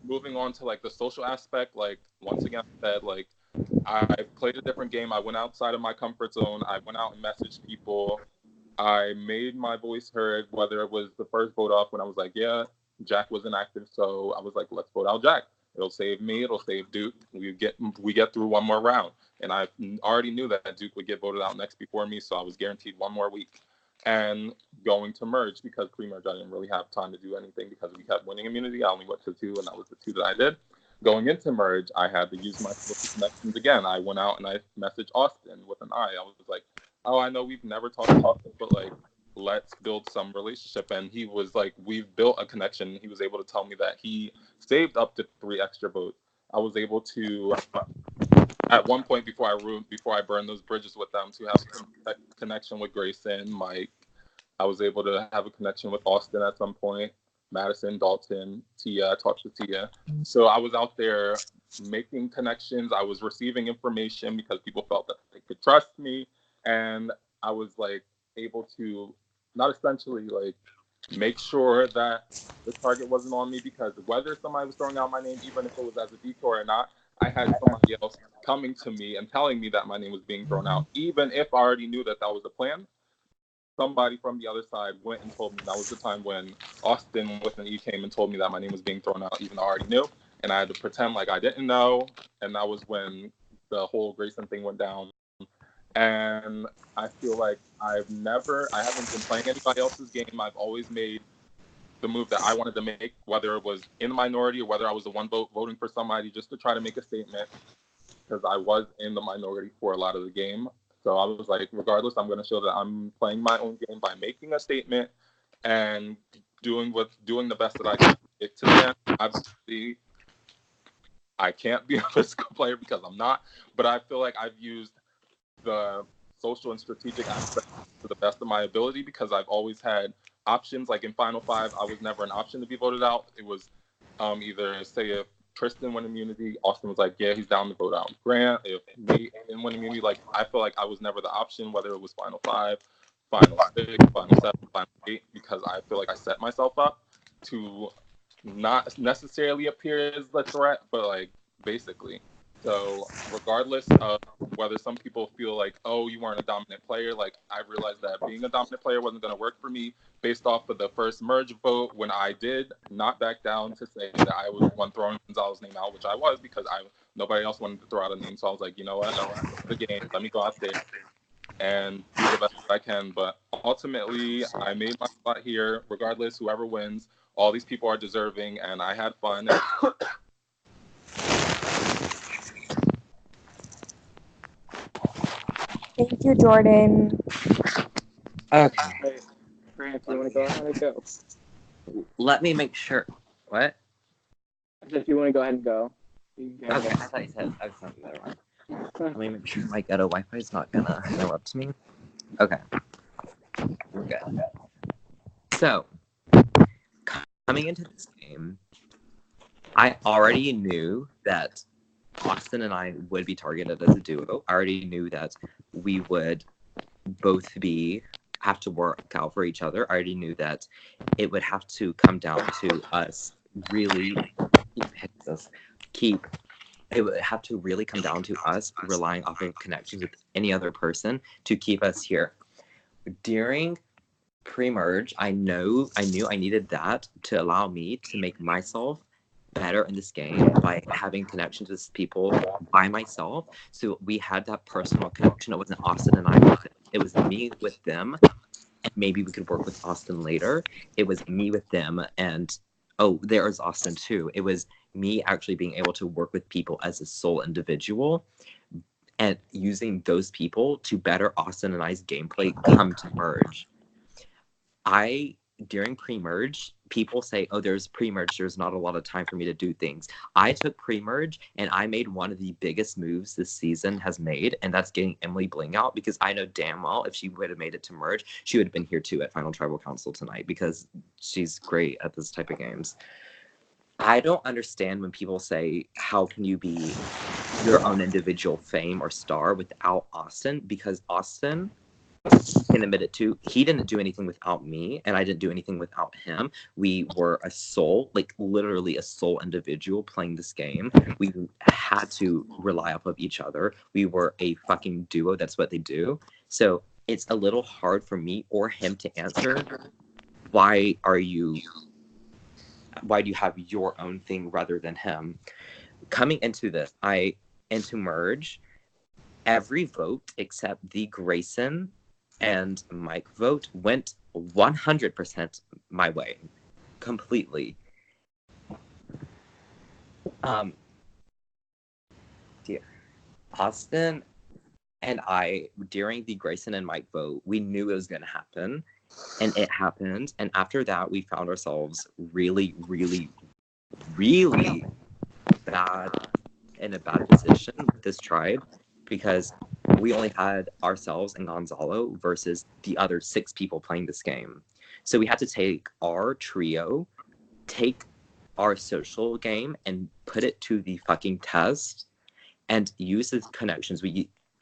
moving on to like the social aspect, like once again I said, like I played a different game. I went outside of my comfort zone. I went out and messaged people. I made my voice heard, whether it was the first vote off when I was like, yeah, Jack was inactive, so I was like, let's vote out Jack. It'll save me. It'll save Duke. We get through one more round. And I already knew that Duke would get voted out next before me, so I was guaranteed one more week. And going to merge, because pre-merge I didn't really have time to do anything because we kept winning immunity. I only went to 2, and that was the 2 that I did. Going into merge, I had to use my social connections again. I went out and I messaged Austin with an I. I was like, oh, I know we've never talked about this, but like, let's build some relationship. And he was like, we've built a connection. He was able to tell me that he saved up to 3 extra votes. I was able to, at one point before I burned those bridges with them, to have a connection with Grayson, Mike. I was able to have a connection with Austin at some point. Madison, Dalton, Tia, I talked to Tia. So I was out there making connections. I was receiving information because people felt that they could trust me. And I was like able to not essentially like make sure that the target wasn't on me, because whether somebody was throwing out my name, even if it was as a decoy or not, I had somebody else coming to me and telling me that my name was being thrown out. Even if I already knew that was the plan, somebody from the other side went and told me. That was the time when Austin with an E came and told me that my name was being thrown out, even though I already knew. And I had to pretend like I didn't know. And that was when the whole Grayson thing went down. And I feel like I haven't been playing anybody else's game. I've always made the move that I wanted to make, whether it was in the minority or whether I was the one voting for somebody just to try to make a statement. because I was in the minority for a lot of the game. So I was like, regardless, I'm going to show that I'm playing my own game by making a statement and doing the best that I can to get to the end. Obviously, I can't be a physical player because I'm not, but I feel like I've used the social and strategic aspect to the best of my ability because I've always had options. Like in Final Five, I was never an option to be voted out. It was either say if Tristan won immunity, Austin was like, yeah, he's down to vote out Grant. If Nate didn't win immunity, like I feel like I was never the option, whether it was Final Five, Final Six, Final Seven, Final Eight, because I feel like I set myself up to not necessarily appear as the threat, but like basically. So regardless of whether some people feel like, oh, you weren't a dominant player, like I realized that being a dominant player wasn't going to work for me based off of the first merge vote when I did not back down to say that I was the one throwing Gonzalez's name out, which I was because nobody else wanted to throw out a name. So I was like, you know what, the game, let me go out there and do the best I can. But ultimately, I made my spot here. Regardless, whoever wins, all these people are deserving, and I had fun. Thank you, Jordan. Okay. Hey, Grant, do you want to go ahead and go? Let me make sure. What? I said if you want to go ahead and go. You can go Okay, I ahead. thought you said I was not never mind. Let me make sure my ghetto Wi-Fi is not gonna interrupt me. Okay. We're good. So, coming into this game, I already knew that Austin and I would be targeted as a duo. I already knew that we would both have to work out for each other. I already knew that it would have to come down to us really it would have to really come down to us relying off of connections with any other person to keep us here. During pre-merge, I knew I needed that to allow me to make myself better in this game by having connections with people by myself. So we had that personal connection. It wasn't Austin and I, but it was me with them. And maybe we could work with Austin later. It was me with them, and there was Austin too. It was me actually being able to work with people as a sole individual and using those people to better Austin and I's gameplay come to merge. During pre-merge, people say, oh, there's pre-merge, there's not a lot of time for me to do things. I took pre-merge and I made one of the biggest moves this season has made, and that's getting Emily Bling out, because I know damn well if she would have made it to merge, she would have been here too at Final Tribal Council tonight, because she's great at this type of games. I don't understand when people say, how can you be your own individual fame or star without Austin? Because Austin can admit it too. He didn't do anything without me, and I didn't do anything without him. We were a soul, like literally a sole individual playing this game. We had to rely off of each other. We were a fucking duo. That's what they do. So it's a little hard for me or him to answer, why do you have your own thing rather than him? Coming into this, into merge, every vote except the Grayson and Mike vote went 100% my way, completely. Austin and I, during the Grayson and Mike vote, we knew it was going to happen, and it happened. And after that, we found ourselves really, really, really in a bad position with this tribe, because we only had ourselves and Gonzalo versus the other 6 people playing this game. So we had to take our trio, take our social game, and put it to the fucking test and use the connections.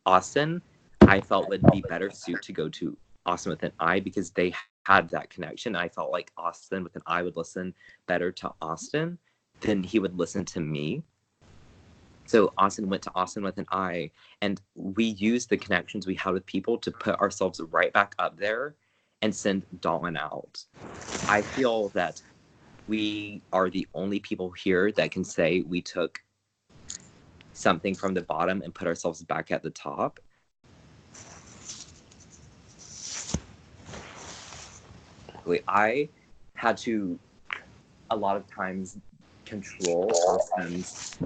Austin, I felt would be better suited to go to Austin with an I, because they had that connection. I felt like Austin with an I would listen better to Austin than he would listen to me. So Austin went to Austin with an I, and we used the connections we had with people to put ourselves right back up there and send Dalton out. I feel that we are the only people here that can say we took something from the bottom and put ourselves back at the top. I had to, a lot of times, control Austin's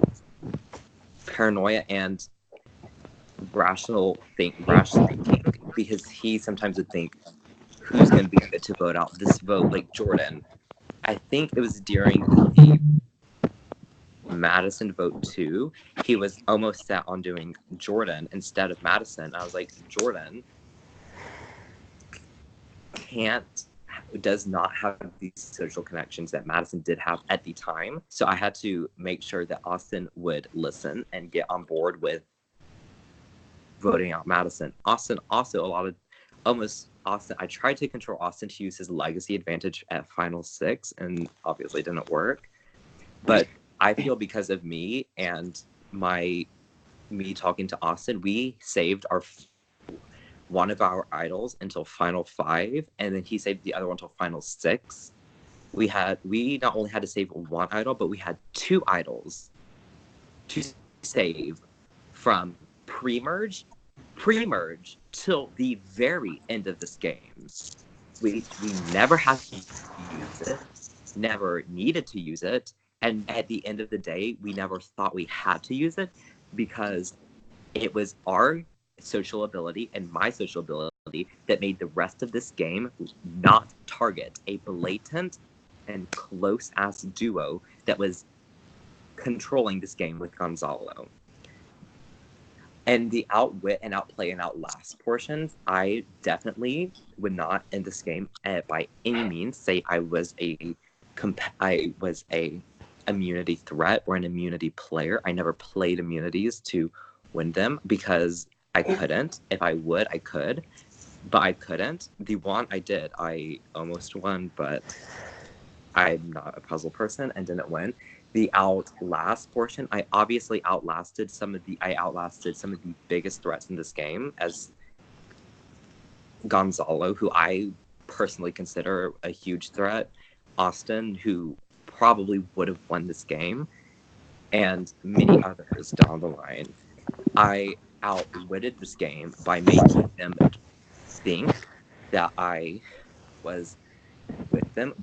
paranoia and rational thinking, because he sometimes would think, who's going to be good to vote out this vote, like Jordan. I think it was during the Madison vote too. He was almost set on doing Jordan instead of Madison. I was like, Jordan does not have these social connections that Madison did have at the time. So I had to make sure that Austin would listen and get on board with voting out Madison. Austin also I tried to control Austin to use his legacy advantage at Final Six, and obviously it didn't work. But I feel because of me and me talking to Austin, we saved one of our idols until Final 5, and then he saved the other one until Final 6. We not only had to save one idol, but we had 2 idols to save from pre-merge till the very end of this game. We never had to use it, never needed to use it, and at the end of the day, we never thought we had to use it, because it was our social ability and my social ability that made the rest of this game not target a blatant and close-ass duo that was controlling this game with Gonzalo. And the outwit and outplay and outlast portions, I definitely would not in this game by any means say I was a immunity threat or an immunity player. I never played immunities to win them because I couldn't. If I would, I could, but I couldn't. The one I did, I almost won, but I'm not a puzzle person and didn't win. The outlast portion, I obviously outlasted some of the biggest threats in this game, as Gonzalo, who I personally consider a huge threat, Austin, who probably would have won this game, and many others down the line. I outwitted this game by making them think that I was with them,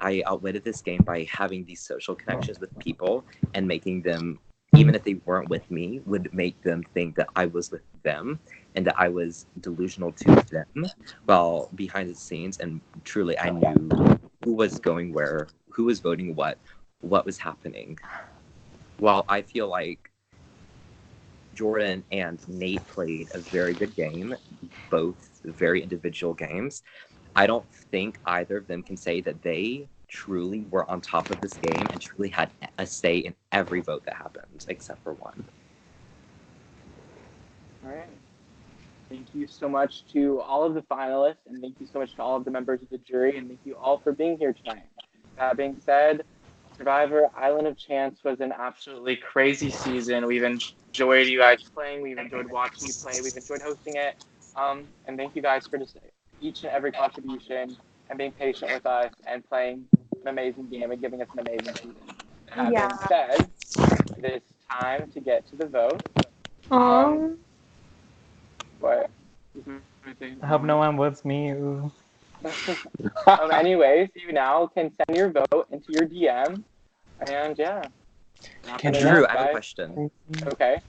I outwitted this game by having these social connections with people and making them, even if they weren't with me, would make them think that I was with them and that I was delusional to them, while behind the scenes, and truly I knew who was going where, who was voting what was happening. While I feel like Jordan and Nate played a very good game, both very individual games, I don't think either of them can say that they truly were on top of this game and truly had a say in every vote that happened, except for one. All right. Thank you so much to all of the finalists, and thank you so much to all of the members of the jury, and thank you all for being here tonight. That being said, Survivor Island of Chance was an absolutely crazy season. We've enjoyed you guys playing. We've enjoyed watching you play. We've enjoyed hosting it. And thank you guys for just each and every contribution and being patient with us and playing an amazing game and giving us an amazing season. That being said, it is time to get to the vote. What? I hope no one votes me. Anyways, you now can send your vote into your DM, and yeah. Drew, I have a question. Okay.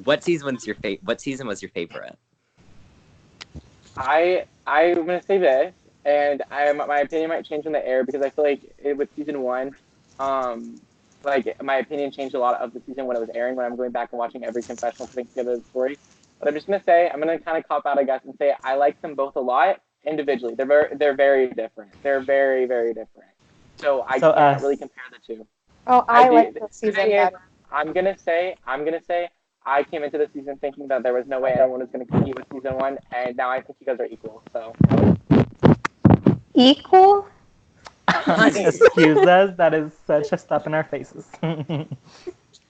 What season was your favorite? I'm gonna say this, and my opinion might change on the air because I feel like with season 1, like my opinion changed a lot of the season when it was airing. When I'm going back and watching every confessional, putting together the story. But I'm just gonna say, I'm gonna kind of cop out, I guess, and say I like them both a lot individually. They're very different. They're very, very different. So I can't really compare the two. Oh, I like the season better. I'm gonna say I came into the season thinking that there was no way anyone was gonna compete with season 1, and now I think you guys are equal. So equal? Excuse us. That is such a slap in our faces.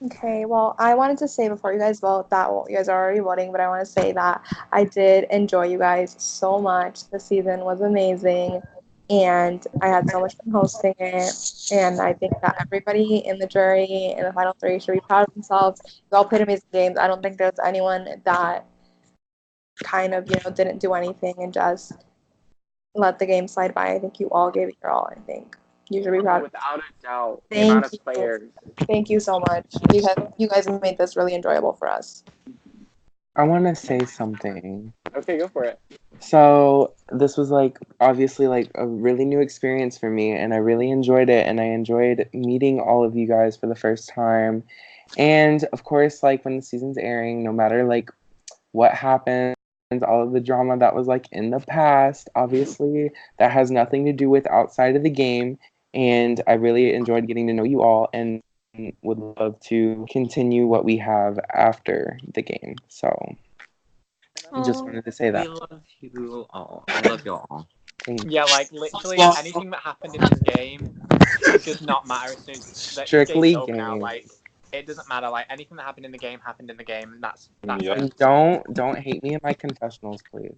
Okay, well, I wanted to say before you guys vote that, well, you guys are already voting, but I want to say that I did enjoy you guys so much. The season was amazing, and I had so much fun hosting it, and I think that everybody in the jury in the final 3 should be proud of themselves. You all played amazing games. I don't think there's anyone that kind of, didn't do anything and just let the game slide by. I think you all gave it your all, I think. You should be proud. Without a doubt. The amount of players. Thank you so much. You guys made this really enjoyable for us. I want to say something. Okay, go for it. So this was like obviously like a really new experience for me, and I really enjoyed it, and I enjoyed meeting all of you guys for the first time. And of course, like when the season's airing, no matter like what happens, all of the drama that was like in the past, obviously that has nothing to do with outside of the game. And I really enjoyed getting to know you all, and would love to continue what we have after the game. So I just wanted to say that. We love you all. I love you all. Thanks. Yeah, like literally anything that happened in this game does not matter as soon as that Strictly game's over now. game. Like it doesn't matter. Like anything that happened in the game happened in the game. And that's And don't hate me in my confessionals, please.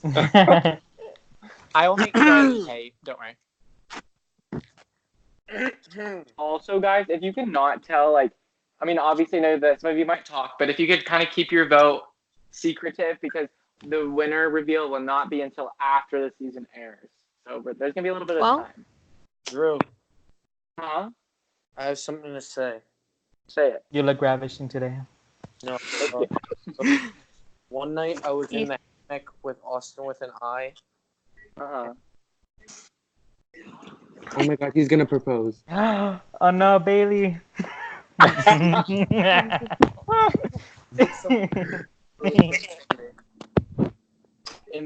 I will make sure it's hate. Don't worry. Also, guys, if you cannot tell, like, I mean, obviously, I know that some of you might talk, but if you could kind of keep your vote secretive, because the winner reveal will not be until after the season airs. So there's gonna be a little bit of time. Drew. Huh? I have something to say. Say it. You look ravishing today. No. One night I was in the hammock with Austin with an I. Uh-huh. Oh my god, he's gonna propose. Oh no, Bailey. In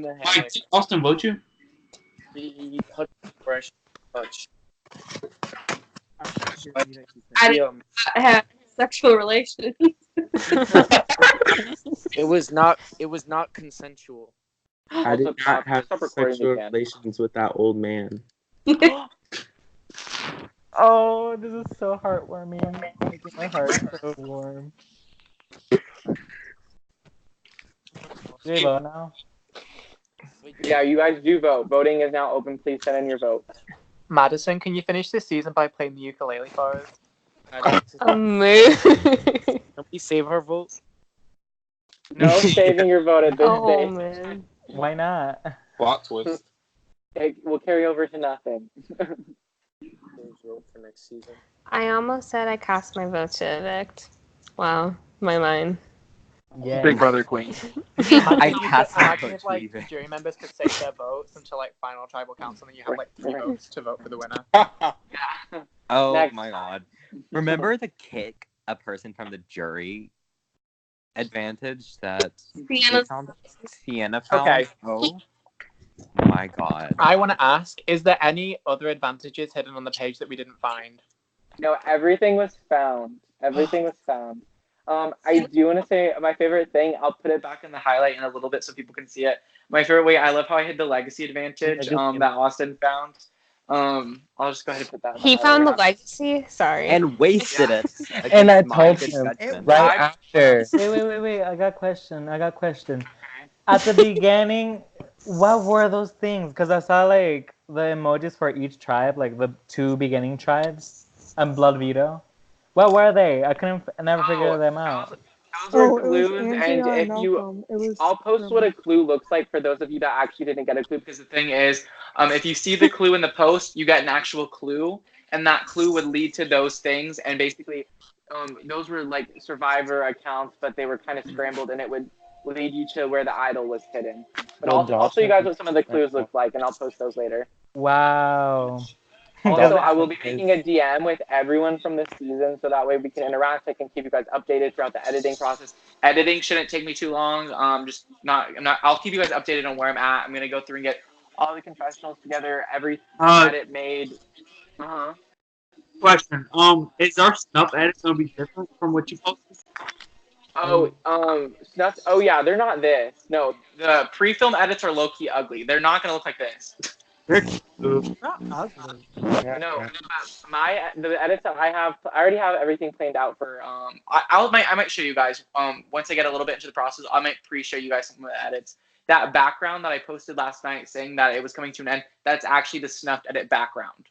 the hammock. Wait, did Austin vote you? He touched fresh touch. I did not have sexual relations. It was not consensual. I did not have stop recording sexual again. relations with that old man. Oh, this is so heartwarming. Making my heart so warm. Do we vote now? Yeah, you guys do vote. Voting is now open. Please send in your vote. Madison, can you finish this season by playing the ukulele for us? Amazing. Can we save our vote? No saving your vote at this Oh stage. man. Why not? Plot twist. It will carry over to nothing. For next season. I almost said I cast my vote to evict. Wow, my mind. Yeah. Big Brother Queen. I cast my Imagine vote if to like even. jury members could save their votes until like final tribal council, and then you have like 3 votes to vote for the winner. Oh Next. my god. Remember the kick a person from the jury advantage that Sienna found? Okay. Oh my god. I want to ask: is there any other advantages hidden on the page that we didn't find? No, everything was found. Everything was found. I do want to say my favorite thing. I'll put it back in the highlight in a little bit so people can see it. My favorite way. I love how I hid the legacy advantage. That Austin found. I'll just go ahead and put that. In He the found the highlight. legacy. Sorry. And wasted it. And I against my told good him judgment. right after. Wait. I got question. At the beginning, what were those things? Because I saw like the emojis for each tribe, like the 2 beginning tribes, and Blood Veto. What were they? I never figured them out. Those were clues, and if you, I'll post what a clue. clue looks like for those of you that actually didn't get a clue. Because the thing is, if you see the clue in the post, you get an actual clue, and that clue would lead to those things. And basically, those were like Survivor accounts, but they were kind of scrambled, and it would lead you to where the idol was hidden. But I'll show you guys what some of the clues look like, and I'll post those later. Wow. Also, I will be making a DM with everyone from this season, so that way we can interact. I can keep you guys updated throughout the editing process. Editing shouldn't take me too long. I'll keep you guys updated on where I'm at. I'm gonna go through and get all the confessionals together, every edit made. Question. Is our snuff edit gonna be different from what you posted? Snuff. Oh yeah, they're not this. No, the pre-film edits are low-key ugly. They're not gonna look like this. They're not ugly. No, the edits that I have, I already have everything planned out for. I might show you guys. Once I get a little bit into the process, I might pre-show you guys some of the edits. That background that I posted last night saying that it was coming to an end, that's actually the snuffed edit background.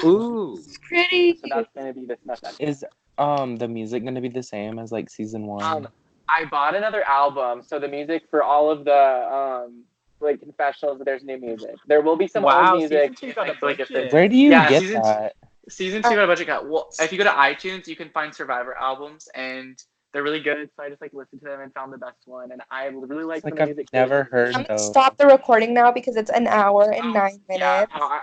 Ooh. It's pretty. So that's gonna be the snuffed edit. Is the music gonna be the same as like season 1? I bought another album, so the music for all of the like confessionals, there's new music. There will be some old music. Where do you get that? Season 2 got a budget cut. Well, if you go to iTunes, you can find Survivor albums, and they're really good. So I just like listened to them and found the best one. And I really like Like the I've music. never heard I'm gonna those. stop the recording now because it's an hour and 9 minutes. Yeah,